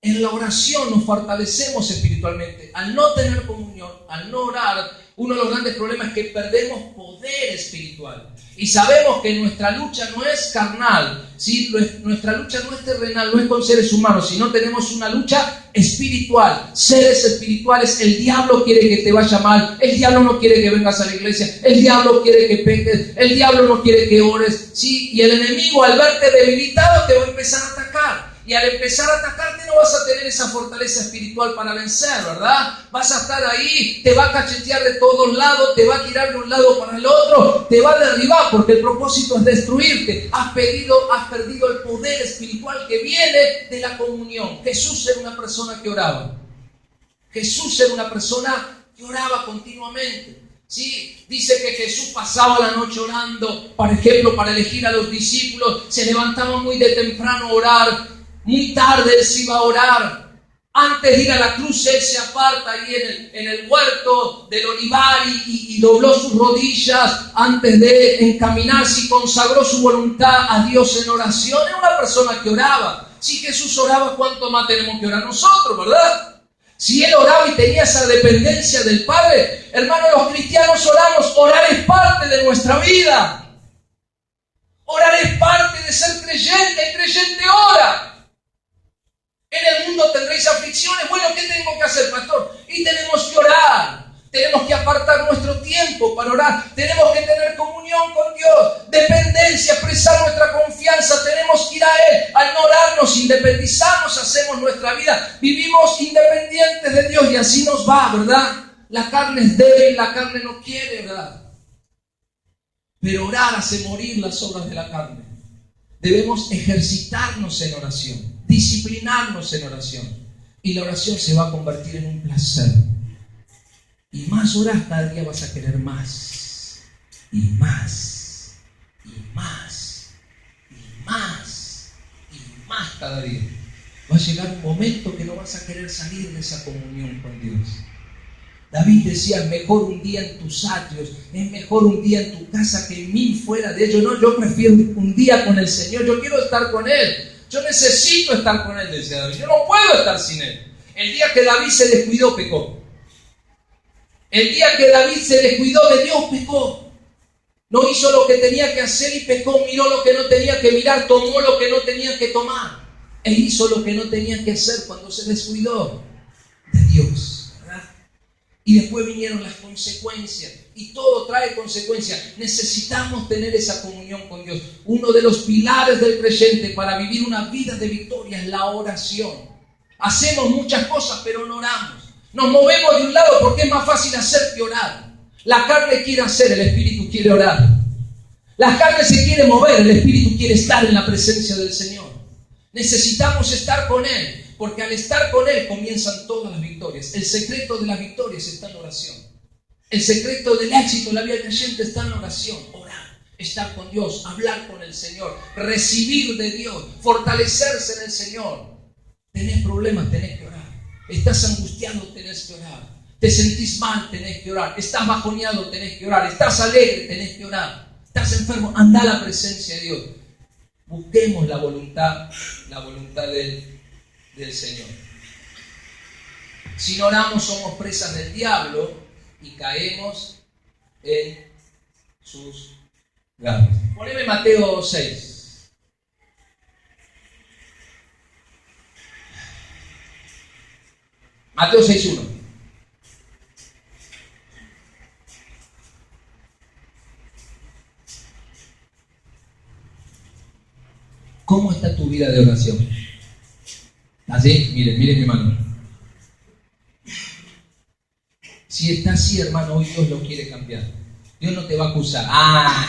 En la oración nos fortalecemos espiritualmente. Al no tener comunión, al no orar, uno de los grandes problemas es que perdemos poder espiritual. Y sabemos que nuestra lucha no es carnal, ¿sí? Nuestra lucha no es terrenal, no es con seres humanos, sino tenemos una lucha espiritual. Seres espirituales, el diablo quiere que te vaya mal, el diablo no quiere que vengas a la iglesia, el diablo quiere que peques, el diablo no quiere que ores, ¿sí? Y el enemigo al verte debilitado te va a empezar a atacar. Y al empezar a atacarte no vas a tener esa fortaleza espiritual para vencer, ¿verdad? Vas a estar ahí, te va a cachetear de todos lados, te va a tirar de un lado para el otro, te va a derribar porque el propósito es destruirte. Has perdido el poder espiritual que viene de la comunión. Jesús era una persona que oraba. Jesús era una persona que oraba continuamente. Sí, dice que Jesús pasaba la noche orando, por ejemplo, para elegir a los discípulos, se levantaba muy de temprano a orar. Muy tarde él se iba a orar. Antes de ir a la cruz, Él se aparta ahí en el huerto del olivar y dobló sus rodillas antes de encaminarse y consagró su voluntad a Dios en oración. Era una persona que oraba. Si Jesús oraba, ¿cuánto más tenemos que orar nosotros, verdad? Si Él oraba y tenía esa dependencia del Padre, hermanos, los cristianos oramos. Orar es parte de nuestra vida. Orar es parte de ser creyente. El creyente ora. En el mundo tendréis aflicciones. Bueno, ¿qué tengo que hacer, pastor? Y tenemos que orar. Tenemos que apartar nuestro tiempo para orar. Tenemos que tener comunión con Dios. Dependencia, expresar nuestra confianza. Tenemos que ir a Él. Al no orar nos independizamos, hacemos nuestra vida. Vivimos independientes de Dios y así nos va, ¿verdad? La carne es débil, la carne no quiere, ¿verdad? Pero orar hace morir las obras de la carne. Debemos ejercitarnos en oración. Disciplinarnos en oración. Y la oración se va a convertir en un placer. Y más orás, cada día vas a querer más. Y más. Y más. Y más. Y más cada día. Va a llegar un momento que no vas a querer salir de esa comunión con Dios. David decía, es mejor un día en tus atrios, es mejor un día en tu casa que 1000 fuera de ellos. No, yo prefiero un día con el Señor, yo quiero estar con Él. Yo necesito estar con Él, decía David. Yo no puedo estar sin Él. El día que David se descuidó, pecó. El día que David se descuidó de Dios, pecó. No hizo lo que tenía que hacer y pecó. Miró lo que no tenía que mirar, tomó lo que no tenía que tomar. E hizo lo que no tenía que hacer cuando se descuidó de Dios, ¿verdad? Y después vinieron las consecuencias. Y todo trae consecuencias. Necesitamos tener esa comunión con Dios. Uno de los pilares del creyente para vivir una vida de victoria es la oración. Hacemos muchas cosas, pero no oramos. Nos movemos de un lado porque es más fácil hacer que orar. La carne quiere hacer, el espíritu quiere orar. La carne se quiere mover, el espíritu quiere estar en la presencia del Señor. Necesitamos estar con Él, porque al estar con Él comienzan todas las victorias. El secreto de las victorias está en la oración. El secreto del éxito en la vida del creyente está en la oración. Orar, estar con Dios, hablar con el Señor, recibir de Dios, fortalecerse en el Señor. Tenés problemas, tenés que orar. Estás angustiado, tenés que orar. Te sentís mal, tenés que orar. Estás bajoneado, tenés que orar. Estás alegre, tenés que orar. Estás enfermo, anda a la presencia de Dios. Busquemos la voluntad del Señor. Si no oramos, somos presas del diablo y caemos en sus garras. Poneme Mateo 6. Mateo 6:1. ¿Cómo está tu vida de oración? Así, miren mi mano. Si está así, hermano, hoy Dios lo quiere cambiar. Dios no te va a acusar.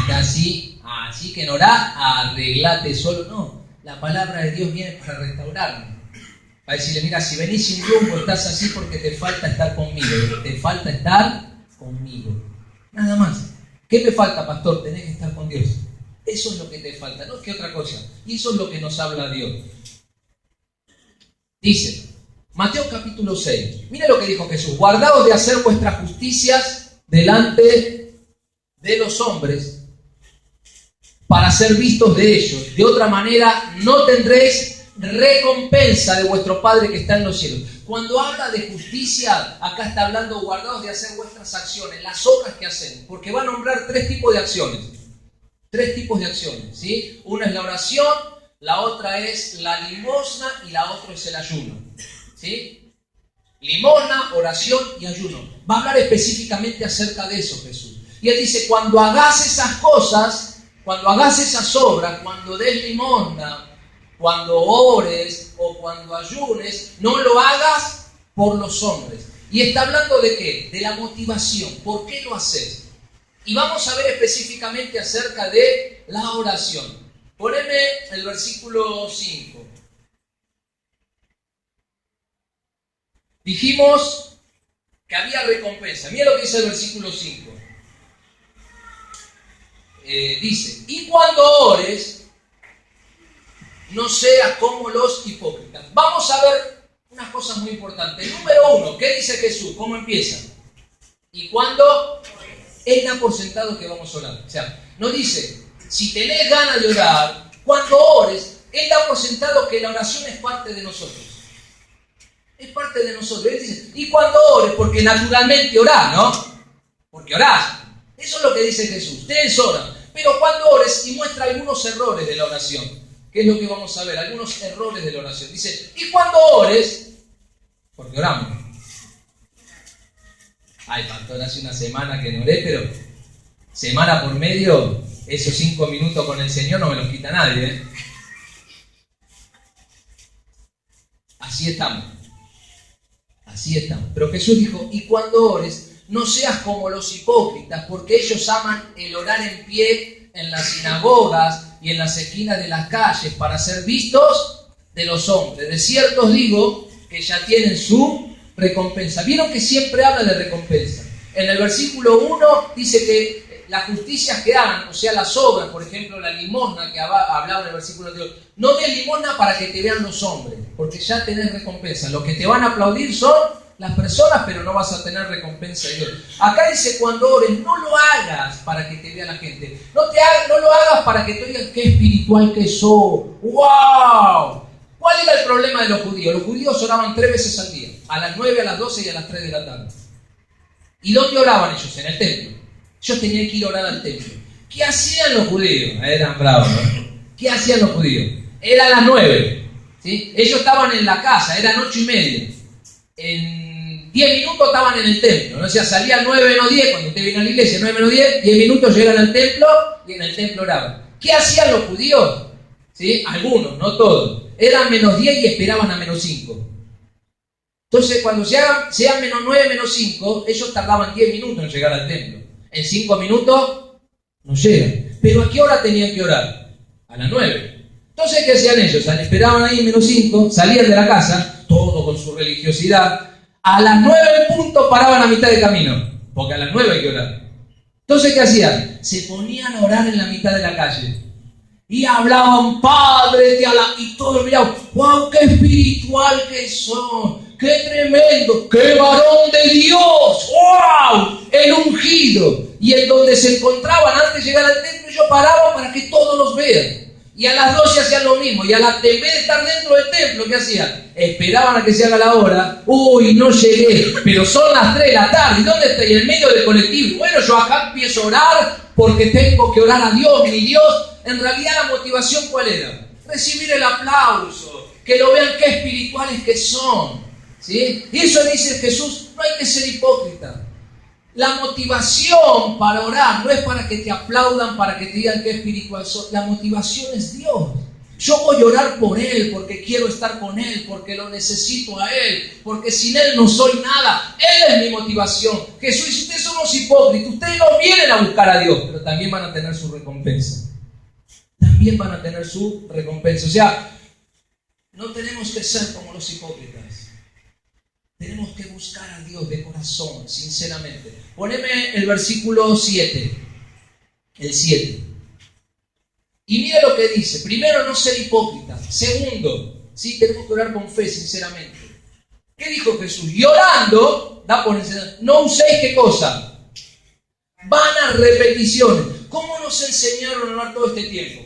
Está así, así que en orar, arreglate solo. No, la palabra de Dios viene para restaurarme. Para decirle, mira, si venís sin rumbo, estás así porque te falta estar conmigo. Te falta estar conmigo. Nada más. ¿Qué me falta, pastor? Tenés que estar con Dios. Eso es lo que te falta, no es que otra cosa. Y eso es lo que nos habla Dios. Dice, Mateo capítulo 6. Mira lo que dijo Jesús. Guardaos de hacer vuestras justicias delante de los hombres para ser vistos de ellos. De otra manera no tendréis recompensa de vuestro Padre que está en los cielos. Cuando habla de justicia, acá está hablando guardados de hacer vuestras acciones, las obras que hacen, porque va a nombrar 3 tipos de acciones. 3 tipos de acciones, ¿sí? Una es la oración, la otra es la limosna y la otra es el ayuno, ¿sí? Limosna, oración y ayuno. Va a hablar específicamente acerca de eso Jesús. Y Él dice, cuando hagas esas cosas, cuando hagas esas obras, cuando des limosna, cuando ores o cuando ayunes, no lo hagas por los hombres. Y está hablando de ¿qué? De la motivación. ¿Por qué lo haces? Y vamos a ver específicamente acerca de la oración. Poneme el versículo 5. Dijimos que había recompensa. Mira lo que dice el versículo 5. Dice, y cuando ores, no seas como los hipócritas. Vamos a ver unas cosas muy importantes. Número 1, ¿qué dice Jesús? ¿Cómo empieza? ¿Y cuándo? Él da por sentado que vamos a orar. O sea, no dice, si tenés ganas de orar, cuando ores, Él da por sentado que la oración es parte de nosotros. Es parte de nosotros. Él dice, y cuando ores, porque naturalmente orás, ¿no? Porque orás. Eso es lo que dice Jesús. Ustedes oran. Pero cuando ores, y muestra algunos errores de la oración, que es lo que vamos a ver, algunos errores de la oración. Dice, y cuando ores, porque oramos. Ay, pastor, hace una semana que no oré, pero semana por medio, esos 5 minutos con el Señor no me los quita nadie, ¿eh? Así estamos. Así estamos. Pero Jesús dijo, y cuando ores, no seas como los hipócritas, porque ellos aman el orar en pie en las sinagogas y en las esquinas de las calles para ser vistos de los hombres. De cierto os digo que ya tienen su recompensa. ¿Vieron que siempre habla de recompensa? En el versículo 1 dice que las justicias que hagan, o sea, las obras, por ejemplo, la limosna que hablaba en el versículo anterior, no des limosna para que te vean los hombres, porque ya tenés recompensa. Los que te van a aplaudir son las personas, pero no vas a tener recompensa de Dios. Acá dice, cuando ores, no lo hagas para que te vea la gente. No lo hagas para que te digan qué espiritual que sos. ¡Wow! ¿Cuál era el problema de los judíos? Los judíos oraban 3 veces al día, a las 9, a las 12 y a las 3 de la tarde. ¿Y dónde oraban ellos? En el templo. Ellos tenían que ir a orar al templo. ¿Qué hacían los judíos? Eran bravos, ¿no? ¿Qué hacían los judíos? Eran las 9. ¿Sí? Ellos estaban en la casa, eran 8:30. En 10 minutos estaban en el templo, ¿no? O sea, salían 9 menos 10, cuando usted viene a la iglesia, 9 menos 10 minutos llegan al templo y en el templo oraban. ¿Qué hacían los judíos? ¿Sí? Algunos, no todos. Eran menos 10 y esperaban a menos 5. Entonces, cuando sean menos 9, menos 5, ellos tardaban 10 minutos en llegar al templo. En 5 minutos no llegan. ¿Pero a qué hora tenían que orar? A las 9. Entonces, ¿qué hacían ellos? Esperaban ahí menos 5, salían de la casa, todo con su religiosidad. A las 9 en punto paraban a mitad de camino, porque a las 9 hay que orar. Entonces, ¿qué hacían? Se ponían a orar en la mitad de la calle. Y hablaban, Padre, y todos miraban, ¡wow, qué espiritual que son! ¡Qué tremendo! ¡Qué varón de Dios! ¡Wow! El ungido. Y en donde se encontraban antes de llegar al templo, ellos paraban para que todos los vean. Y a las 12 hacían lo mismo. Y en vez de estar dentro del templo, ¿qué hacían? Esperaban a que se haga la hora. ¡Uy, no llegué! Pero son las 3 de la tarde. ¿Y dónde estoy? En el medio del colectivo. Bueno, yo acá empiezo a orar porque tengo que orar a Dios. Mi Dios, en realidad la motivación, ¿cuál era? Recibir el aplauso. Que lo vean qué espirituales que son. ¿Sí? Y eso dice Jesús, no hay que ser hipócrita. La motivación para orar no es para que te aplaudan, para que te digan qué espiritual sos. La motivación es Dios. Yo voy a orar por Él, porque quiero estar con Él, porque lo necesito a Él, porque sin Él no soy nada. Él es mi motivación. Jesús, si ustedes son unos hipócritas, ustedes no vienen a buscar a Dios, pero también van a tener su recompensa. También van a tener su recompensa. O sea, no tenemos que ser como los hipócritas. Tenemos que buscar a Dios de corazón, sinceramente. Poneme el versículo 7. El 7. Y mira lo que dice. Primero, no ser hipócrita. Segundo, ¿sí? Tenemos que orar con fe, sinceramente. ¿Qué dijo Jesús? Y orando, da por enseñanza, no uséis ¿qué cosa? Vanas repeticiones. ¿Cómo nos enseñaron a orar todo este tiempo?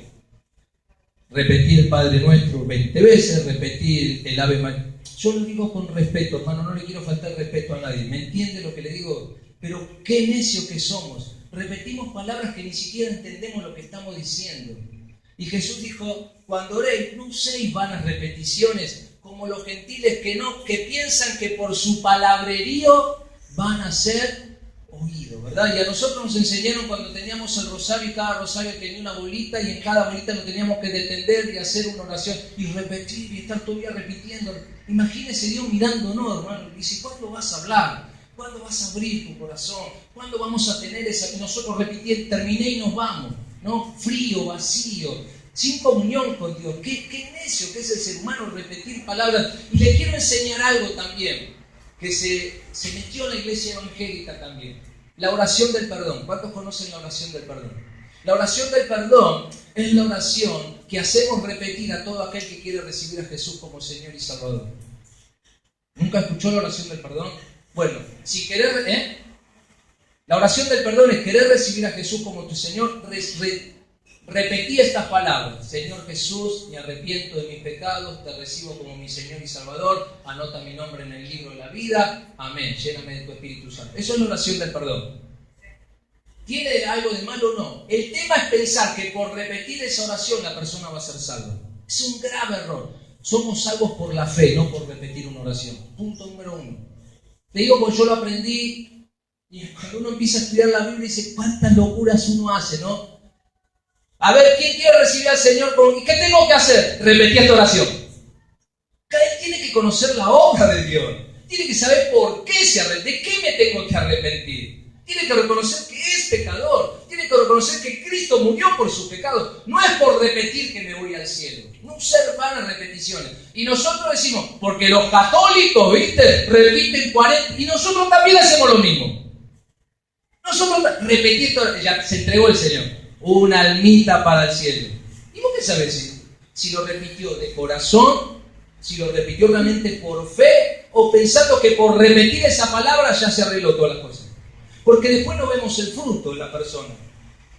Repetir el Padre Nuestro 20 veces, repetir el Ave María. Yo lo digo con respeto, hermano, no le quiero faltar respeto a nadie. ¿Me entiende lo que le digo? Pero qué necio que somos. Repetimos palabras que ni siquiera entendemos lo que estamos diciendo. Y Jesús dijo, cuando oréis, no uséis vanas repeticiones como los gentiles que piensan que por su palabrerío van a ser oídos, ¿verdad? Y a nosotros nos enseñaron cuando teníamos el rosario y cada rosario tenía una bolita y en cada bolita nos teníamos que detener y hacer una oración y repetir y estar todo el día repitiendo. Imagínese Dios mirándonos, hermano, y dice, ¿cuándo vas a hablar? ¿Cuándo vas a abrir tu corazón? ¿Cuándo vamos a tener esa que nosotros repetir, terminé y nos vamos? ¿No? Frío, vacío, sin comunión con Dios. Qué necio que es el ser humano repetir palabras. Y le quiero enseñar algo también, que se metió en la iglesia evangélica también. La oración del perdón. ¿Cuántos conocen la oración del perdón? La oración del perdón es la oración que hacemos repetir a todo aquel que quiere recibir a Jesús como Señor y Salvador. ¿Nunca escuchó la oración del perdón? Bueno, si querés, la oración del perdón es querer recibir a Jesús como tu Señor. Repetí estas palabras: Señor Jesús, me arrepiento de mis pecados, te recibo como mi Señor y Salvador, anota mi nombre en el libro de la vida, amén, lléname de tu Espíritu Santo. Eso es la oración del perdón. ¿Tiene algo de malo o no? El tema es pensar que por repetir esa oración la persona va a ser salva. Es un grave error. Somos salvos por la fe, no por repetir una oración. Punto número 1. Te digo porque yo lo aprendí, y cuando uno empieza a estudiar la Biblia dice, cuántas locuras uno hace, ¿no? A ver, ¿quién quiere recibir al Señor? ¿Y qué tengo que hacer? Repetir esta oración. Cada vez tiene que conocer la obra de Dios. Tiene que saber por qué se arrepiente, de qué me tengo que arrepentir. Tiene que reconocer que es pecador. Tiene que reconocer que Cristo murió por sus pecados. No es por repetir que me voy al cielo. No ser vanas repeticiones. Y nosotros decimos, porque los católicos, ¿viste? Repiten 40. Y nosotros también hacemos lo mismo. Nosotros repetir todo. Ya se entregó el Señor. Una almita para el cielo. ¿Y vos qué sabés si lo repitió de corazón? Si lo repitió realmente por fe. O pensando que por repetir esa palabra ya se arregló todas las cosas. Porque después no vemos el fruto de la persona.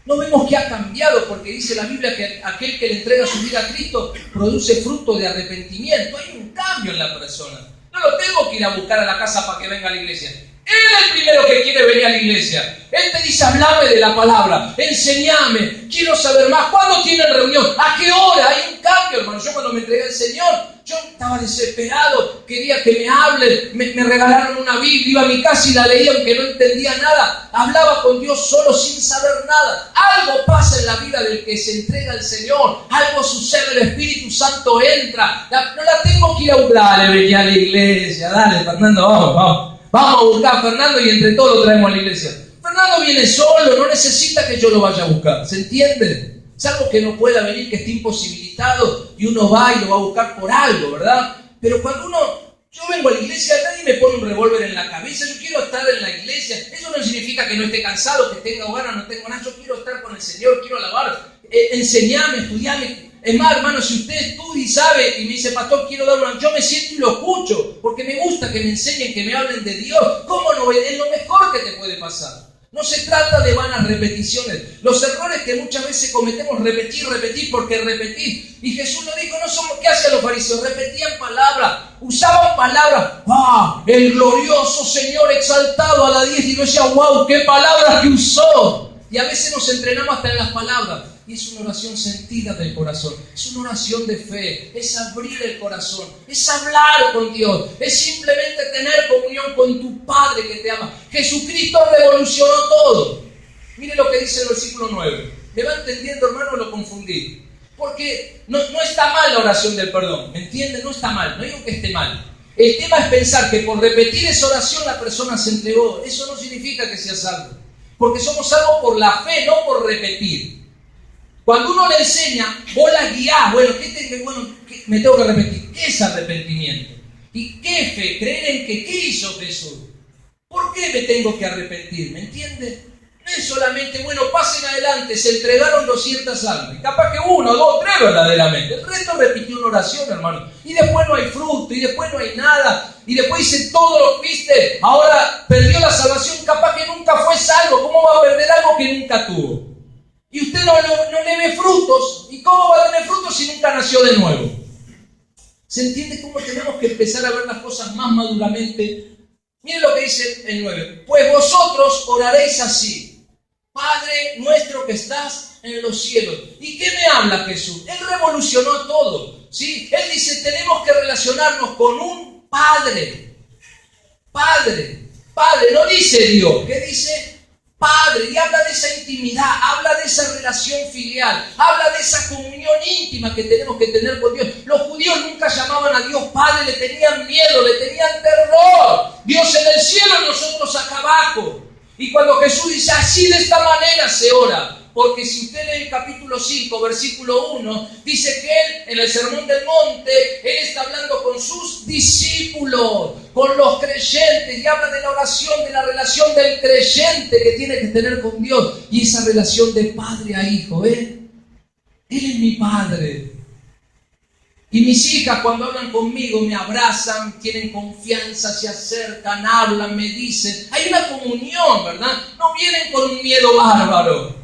No vemos que ha cambiado, porque dice la Biblia que aquel que le entrega su vida a Cristo produce fruto de arrepentimiento. Hay un cambio en la persona. No lo tengo que ir a buscar a la casa para que venga a la iglesia. Él es el primero que quiere venir a la iglesia. Él te dice, hablame de la palabra, enseñame, quiero saber más. ¿Cuándo tienen reunión? ¿A qué hora? Hay un cambio, hermano. Yo cuando me entregué al Señor, yo estaba desesperado, quería que me hablen, me regalaron una Biblia, iba a mi casa y la leía aunque no entendía nada. Hablaba con Dios solo sin saber nada. Algo pasa en la vida del que se entrega al Señor, algo sucede, el Espíritu Santo entra. No la tengo que ir a buscar. Dale, vení a la iglesia, dale, Fernando, vamos. Vamos a buscar a Fernando y entre todos lo traemos a la iglesia. Fernando viene solo, no necesita que yo lo vaya a buscar, ¿se entiende? Salvo que no pueda venir, que esté imposibilitado y uno va y lo va a buscar por algo, ¿verdad? Pero cuando yo vengo a la iglesia, nadie me pone un revólver en la cabeza, yo quiero estar en la iglesia. Eso no significa que no esté cansado, que tenga ganas, no tengo nada, yo quiero estar con el Señor, quiero alabar, enseñarme, estudiarme. Es más, hermano, si usted estudia y sabe y me dice, pastor, quiero dar una... Yo me siento y lo escucho, porque me gusta que me enseñen, que me hablen de Dios. ¿Cómo no? Es lo mejor que te puede pasar. No se trata de vanas repeticiones. Los errores que muchas veces cometemos, repetir, porque repetir. Y Jesús lo dijo, ¿qué hacían los fariseos? Repetían palabras, usaban palabras. El glorioso Señor exaltado a la 10. Y yo decía, wow, qué palabras que usó. Y a veces nos entrenamos hasta en las palabras. Y es una oración sentida del corazón, es una oración de fe, es abrir el corazón, es hablar con Dios, es simplemente tener comunión con tu Padre que te ama. Jesucristo revolucionó todo. Mire lo que dice el versículo 9. ¿Me va entendiendo, hermano, o lo confundí? Porque no está mal la oración del perdón, ¿me entiende? No está mal, no digo que esté mal. El tema es pensar que por repetir esa oración la persona se entregó. Eso no significa que sea salvo, porque somos salvos por la fe, no por repetir. Cuando uno le enseña, vos la guiás. ¿Qué me tengo que arrepentir? ¿Qué es arrepentimiento? ¿Y qué fe? Creer en que ¿qué hizo Jesús? ¿Por qué me tengo que arrepentir? ¿Me entiende? No es solamente, pasen adelante, se entregaron 200 almas. Y capaz que 1, 2, 3 verdaderamente. El resto repitió una oración, hermano. Y después no hay fruto, y después no hay nada. Y después dice todo, ¿viste? Ahora perdió la salvación, capaz que nunca fue salvo. ¿Cómo va a perder algo que nunca tuvo? Y usted no le ve frutos. ¿Y cómo va a tener frutos si nunca nació de nuevo? ¿Se entiende cómo tenemos que empezar a ver las cosas más maduramente? Miren lo que dice el 9. Pues vosotros oraréis así: Padre nuestro que estás en los cielos. ¿Y qué me habla Jesús? Él revolucionó todo, ¿sí? Él dice, tenemos que relacionarnos con un Padre. Padre, no dice Dios. ¿Qué dice? Padre, y habla de esa intimidad, habla de esa relación filial, habla de esa comunión íntima que tenemos que tener con Dios. Los judíos nunca llamaban a Dios Padre, le tenían miedo, le tenían terror. Dios en el cielo y nosotros acá abajo. Y cuando Jesús dice, así de esta manera se ora, porque si usted lee el capítulo 5, versículo 1, dice que Él, en el Sermón del Monte, Él está hablando con sus discípulos, con los creyentes, y habla de la oración, de la relación del creyente que tiene que tener con Dios, y esa relación de padre a hijo, Él es mi Padre. Y mis hijas cuando hablan conmigo me abrazan, tienen confianza, se acercan, hablan, me dicen. Hay una comunión, ¿verdad? No vienen con un miedo bárbaro,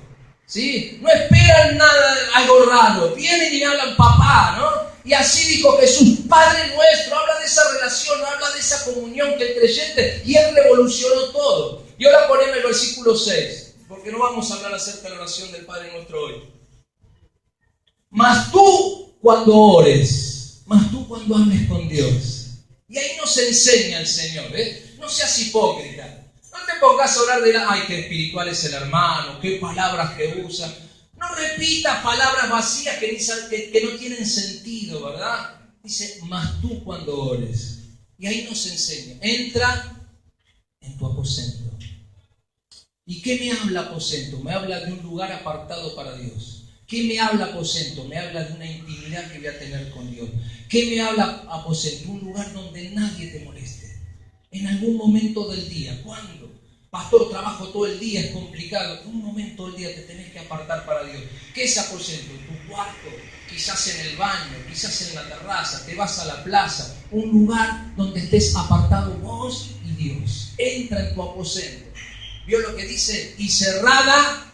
¿sí? No esperan nada, algo raro. Vienen y me hablan papá, ¿no? Y así dijo Jesús, Padre nuestro, habla de esa relación, habla de esa comunión que el creyente, y Él revolucionó todo. Y ahora poneme el versículo 6, porque no vamos a hablar acerca de la oración del Padre nuestro hoy. Mas tú cuando ores, mas tú cuando hables con Dios. Y ahí nos enseña el Señor, no seas hipócrita. No te pongas a hablar de ay, qué espiritual es el hermano, qué palabras que usa. No repitas palabras vacías que no tienen sentido, ¿verdad? Dice, mas tú cuando ores. Y ahí nos enseña, entra en tu aposento. ¿Y qué me habla aposento? Me habla de un lugar apartado para Dios. ¿Qué me habla aposento? Me habla de una intimidad que voy a tener con Dios. ¿Qué me habla aposento? Un lugar donde nadie te moleste. En algún momento del día. ¿Cuándo? Pastor, trabajo todo el día, es complicado. En un momento del día te tenés que apartar para Dios. ¿Qué es aposento? Tu cuarto, quizás en el baño, quizás en la terraza, te vas a la plaza. Un lugar donde estés apartado vos y Dios. Entra en tu aposento. ¿Vio lo que dice? Y cerrada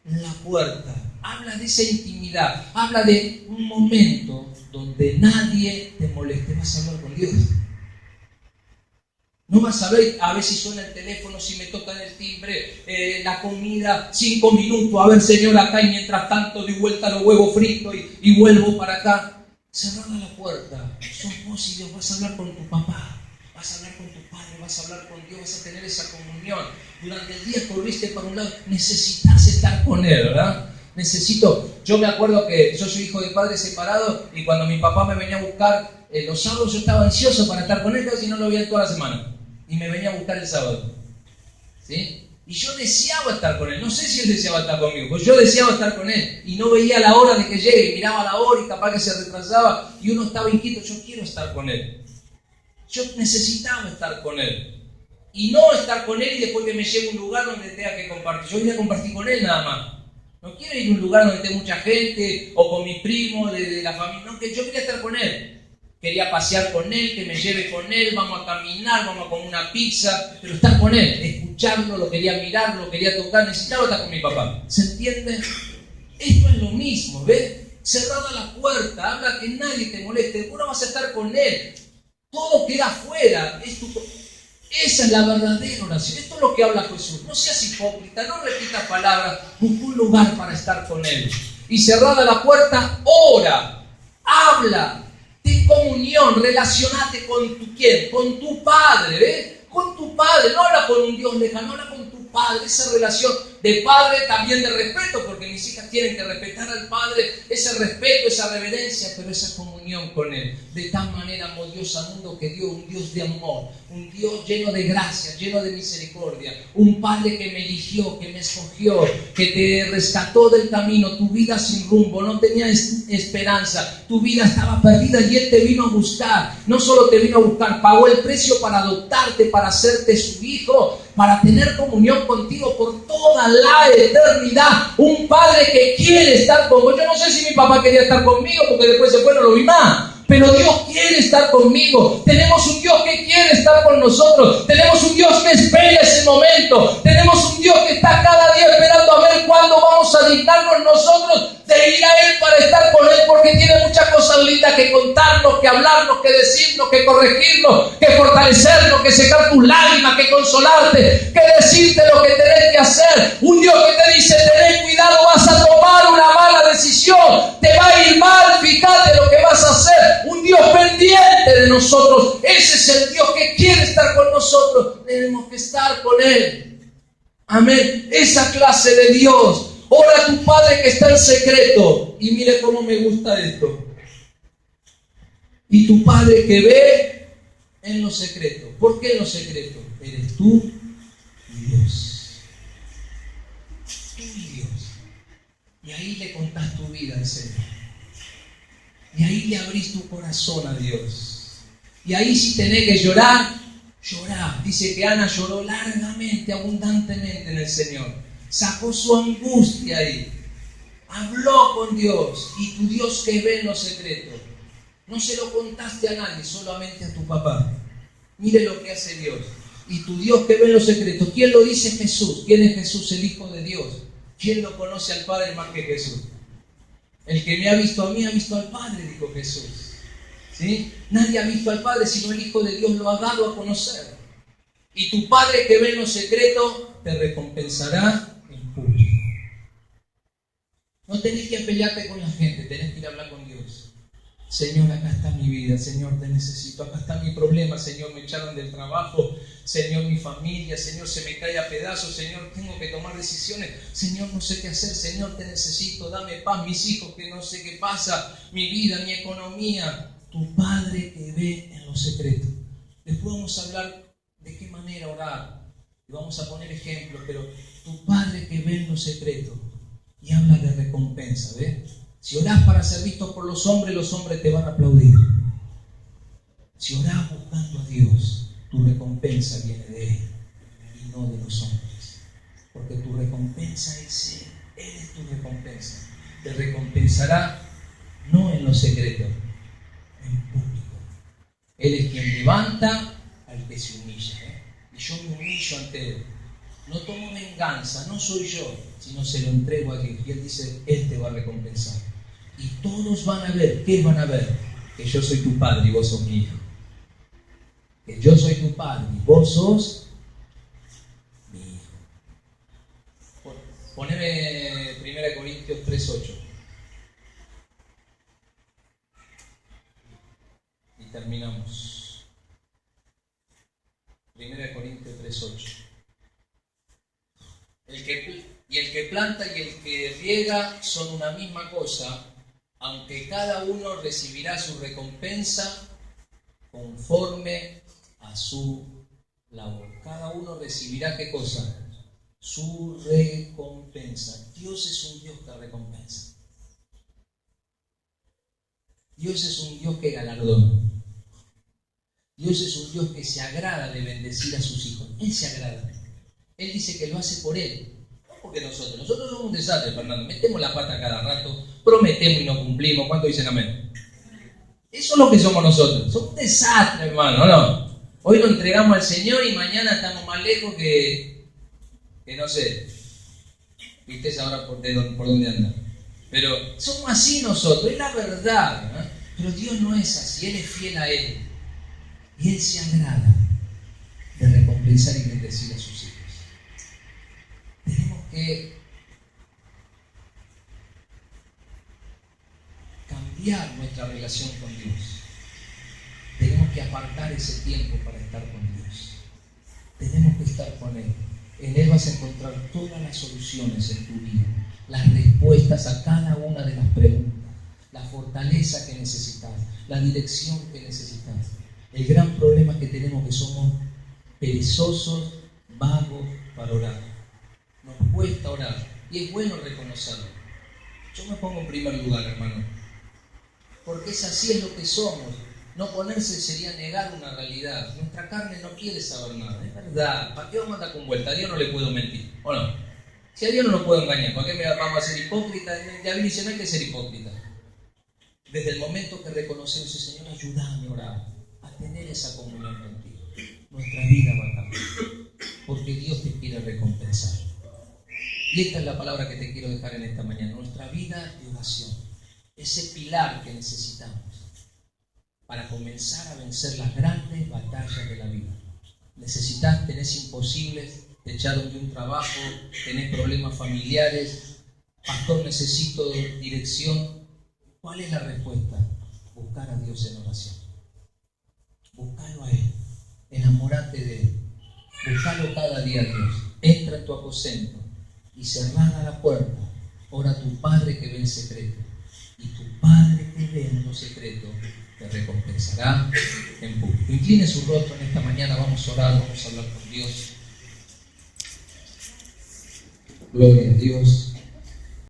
la puerta. Habla de esa intimidad. Habla de un momento donde nadie te moleste. Vas a hablar con Dios. No vas a ver si suena el teléfono, si me tocan el timbre, la comida, 5 minutos, a ver Señor acá, y mientras tanto doy vuelta los huevos fritos y vuelvo para acá. Cerrada la puerta, sos vos y Dios, vas a hablar con tu papá, vas a hablar con tu padre, vas a hablar con Dios, vas a tener esa comunión. Durante el día corriste para un lado, necesitas estar con Él, ¿verdad? Yo me acuerdo que yo soy hijo de padres separados y cuando mi papá me venía a buscar los sábados yo estaba ansioso para estar con él, casi no lo veía toda la semana. Y me venía a buscar el sábado, ¿sí? Y yo deseaba estar con él. No sé si él deseaba estar conmigo, pues yo deseaba estar con él. Y no veía la hora de que llegue. Miraba la hora y capaz que se retrasaba. Y uno estaba inquieto. Yo quiero estar con él. Yo necesitaba estar con él. Y no estar con él y después que me lleve a un lugar donde tenga que compartir. Yo voy a compartir con él nada más. No quiero ir a un lugar donde esté mucha gente o con mis primos de la familia. No, que yo quería estar con él. Quería pasear con él, que me lleve con él, vamos a caminar, vamos a comer una pizza, pero estar con él, escucharlo, lo quería mirar, lo quería tocar, necesitaba estar con mi papá. ¿Se entiende? Esto es lo mismo, ¿ves? Cerrada la puerta, habla que nadie te moleste, vos no vas a estar con él, todo queda afuera. Esa es la verdadera oración. Esto es lo que habla Jesús. No seas hipócrita, no repitas palabras, busca un lugar para estar con él. Y cerrada la puerta, ora, habla. Ten comunión, relacionate con tu ¿quién? Con tu Padre, ¿ves? Con tu Padre, no habla con un Dios lejano, habla con tu Padre, esa relación de Padre también de respeto, porque mis hijas tienen que respetar al Padre, ese respeto, esa reverencia, pero esa comunión con Él. De tal manera amó Dios al mundo que dio un Dios de amor, un Dios lleno de gracia, lleno de misericordia, un Padre que me eligió, que me escogió, que te rescató del camino, tu vida sin rumbo, no tenías esperanza, tu vida estaba perdida y Él te vino a buscar. No solo te vino a buscar, pagó el precio para adoptarte, para hacerte su hijo, para tener comunión contigo por toda la eternidad. Un Padre que quiere estar conmigo. Yo no sé si mi papá quería estar conmigo porque después se fue, no lo vi más. Pero Dios quiere estar conmigo. Tenemos un Dios que quiere estar con nosotros. Tenemos un Dios que espera ese momento. Tenemos un Dios que está cada día esperando a ver cuándo vamos a dignarnos nosotros de ir a Él para estar con Él, porque tiene muchas cosas lindas que contarnos, que hablarnos, que decirnos, que corregirnos, que fortalecernos, que secar tus lágrimas, que consolarte, que decirte lo que tenés que hacer. Un Dios que te dice, tenés cuidado, vas a tomar una mala decisión, te va a ir mal, fíjate lo que vas a hacer. Un Dios pendiente de nosotros. Ese es el Dios que quiere estar con nosotros. Tenemos que estar con Él. Amén. Esa clase de Dios. Ora a tu Padre que está en secreto. Y mire cómo me gusta esto. Y tu Padre que ve en lo secreto. ¿Por qué en lo secreto? Eres tú y Dios. Tú y Dios. Y ahí le contás tu vida al Señor. Y ahí le abrís tu corazón a Dios. Y ahí si tenés que llorar, llorá. Dice que Ana lloró largamente, abundantemente en el Señor. Sacó su angustia ahí. Habló con Dios. Y tu Dios que ve en lo secreto No se lo contaste a nadie, solamente a tu papá. Mire lo que hace Dios. Y tu Dios que ve en los secretos. ¿Quién lo dice? Jesús. ¿Quién es Jesús? El Hijo de Dios. ¿Quién lo conoce al Padre más que Jesús? El que me ha visto a mí ha visto al Padre, dijo Jesús. ¿Sí? Nadie ha visto al Padre, sino el Hijo de Dios lo ha dado a conocer. Y tu Padre que ve en los secretos te recompensará en público. No tenés que pelearte con la gente, tenés que ir a hablar con Dios. Señor, acá está mi vida, Señor, te necesito, acá está mi problema, Señor, me echaron del trabajo, Señor, mi familia, Señor, se me cae a pedazos, Señor, tengo que tomar decisiones, Señor, no sé qué hacer, Señor, te necesito, dame paz, mis hijos, que no sé qué pasa, mi vida, mi economía. Tu Padre que ve en lo secreto. Después vamos a hablar de qué manera orar, y vamos a poner ejemplos, pero tu Padre que ve en lo secreto, y habla de recompensa, ¿ves? Si orás para ser visto por los hombres te van a aplaudir. Si orás buscando a Dios, tu recompensa viene de Él y no de los hombres. Porque tu recompensa es Él. Él es tu recompensa. Te recompensará no en lo secreto, en público. Él es quien levanta al que se humilla. Y yo me humillo ante Él. No tomo venganza, no soy yo, sino se lo entrego a Dios. Y Él dice, Él te va a recompensar. Y todos van a ver, ¿qué van a ver? Que yo soy tu padre y vos sos mi hijo. Que yo soy tu padre y vos sos mi hijo. Poneme 1 Corintios 3:8. Y terminamos. 1 Corintios 3:8. El que planta y el que riega son una misma cosa, aunque cada uno recibirá su recompensa conforme a su labor. Cada uno recibirá ¿qué cosa? Su recompensa. Dios es un Dios que recompensa. Dios es un Dios que galardona. Dios es un Dios que se agrada de bendecir a sus hijos. Él se agrada. Él dice que lo hace por Él. No porque nosotros somos un desastre, Fernando. Metemos la pata cada rato, prometemos y no cumplimos. ¿Cuántos dicen amén? Eso es lo que somos nosotros. Somos un desastre, hermano, ¿no? Hoy lo entregamos al Señor y mañana estamos más lejos que no sé. ¿Viste ahora por dónde anda? Pero somos así nosotros, es la verdad, ¿no? Pero Dios no es así, Él es fiel a Él. Y Él se agrada de recompensar y bendecir a sus hijos. Tenemos que cambiar nuestra relación con Dios. Tenemos que apartar ese tiempo para estar con Dios. Tenemos que estar con Él. En Él vas a encontrar todas las soluciones en tu vida, las respuestas a cada una de las preguntas, la fortaleza que necesitas, la dirección que necesitas. El gran problema que tenemos es que somos perezosos, vagos para orar. Nos cuesta orar y es bueno reconocerlo. Yo me pongo en primer lugar, hermano, porque es así, es lo que somos. No ponerse sería negar una realidad. Nuestra carne no quiere saber nada, es verdad. ¿Para qué vamos a andar con vuelta? A Dios no le puedo mentir, ¿o no? Si a Dios no lo puedo engañar, ¿para qué vamos a ser hipócritas? Ya dice, no hay que ser hipócrita. Desde el momento que reconocemos, Señor, ayúdame a orar, a tener esa comunión contigo, nuestra vida va a cambiar, porque Dios te quiere recompensar. Y esta es la palabra que te quiero dejar en esta mañana, nuestra vida de oración, ese pilar que necesitamos para comenzar a vencer las grandes batallas de la vida. Necesitas, tenés imposibles, te echaron de un trabajo, tenés problemas familiares, pastor, necesito dirección. ¿Cuál es la respuesta? Buscar a Dios en oración. Búscalo a Él, enamórate de Él, búscalo cada día a Dios. Entra en tu aposento y cerrada la puerta, ora a tu Padre que ve en secreto, y tu Padre que ve en lo secreto te recompensará en público. Incline su rostro en esta mañana, vamos a orar, vamos a hablar con Dios. Gloria a Dios.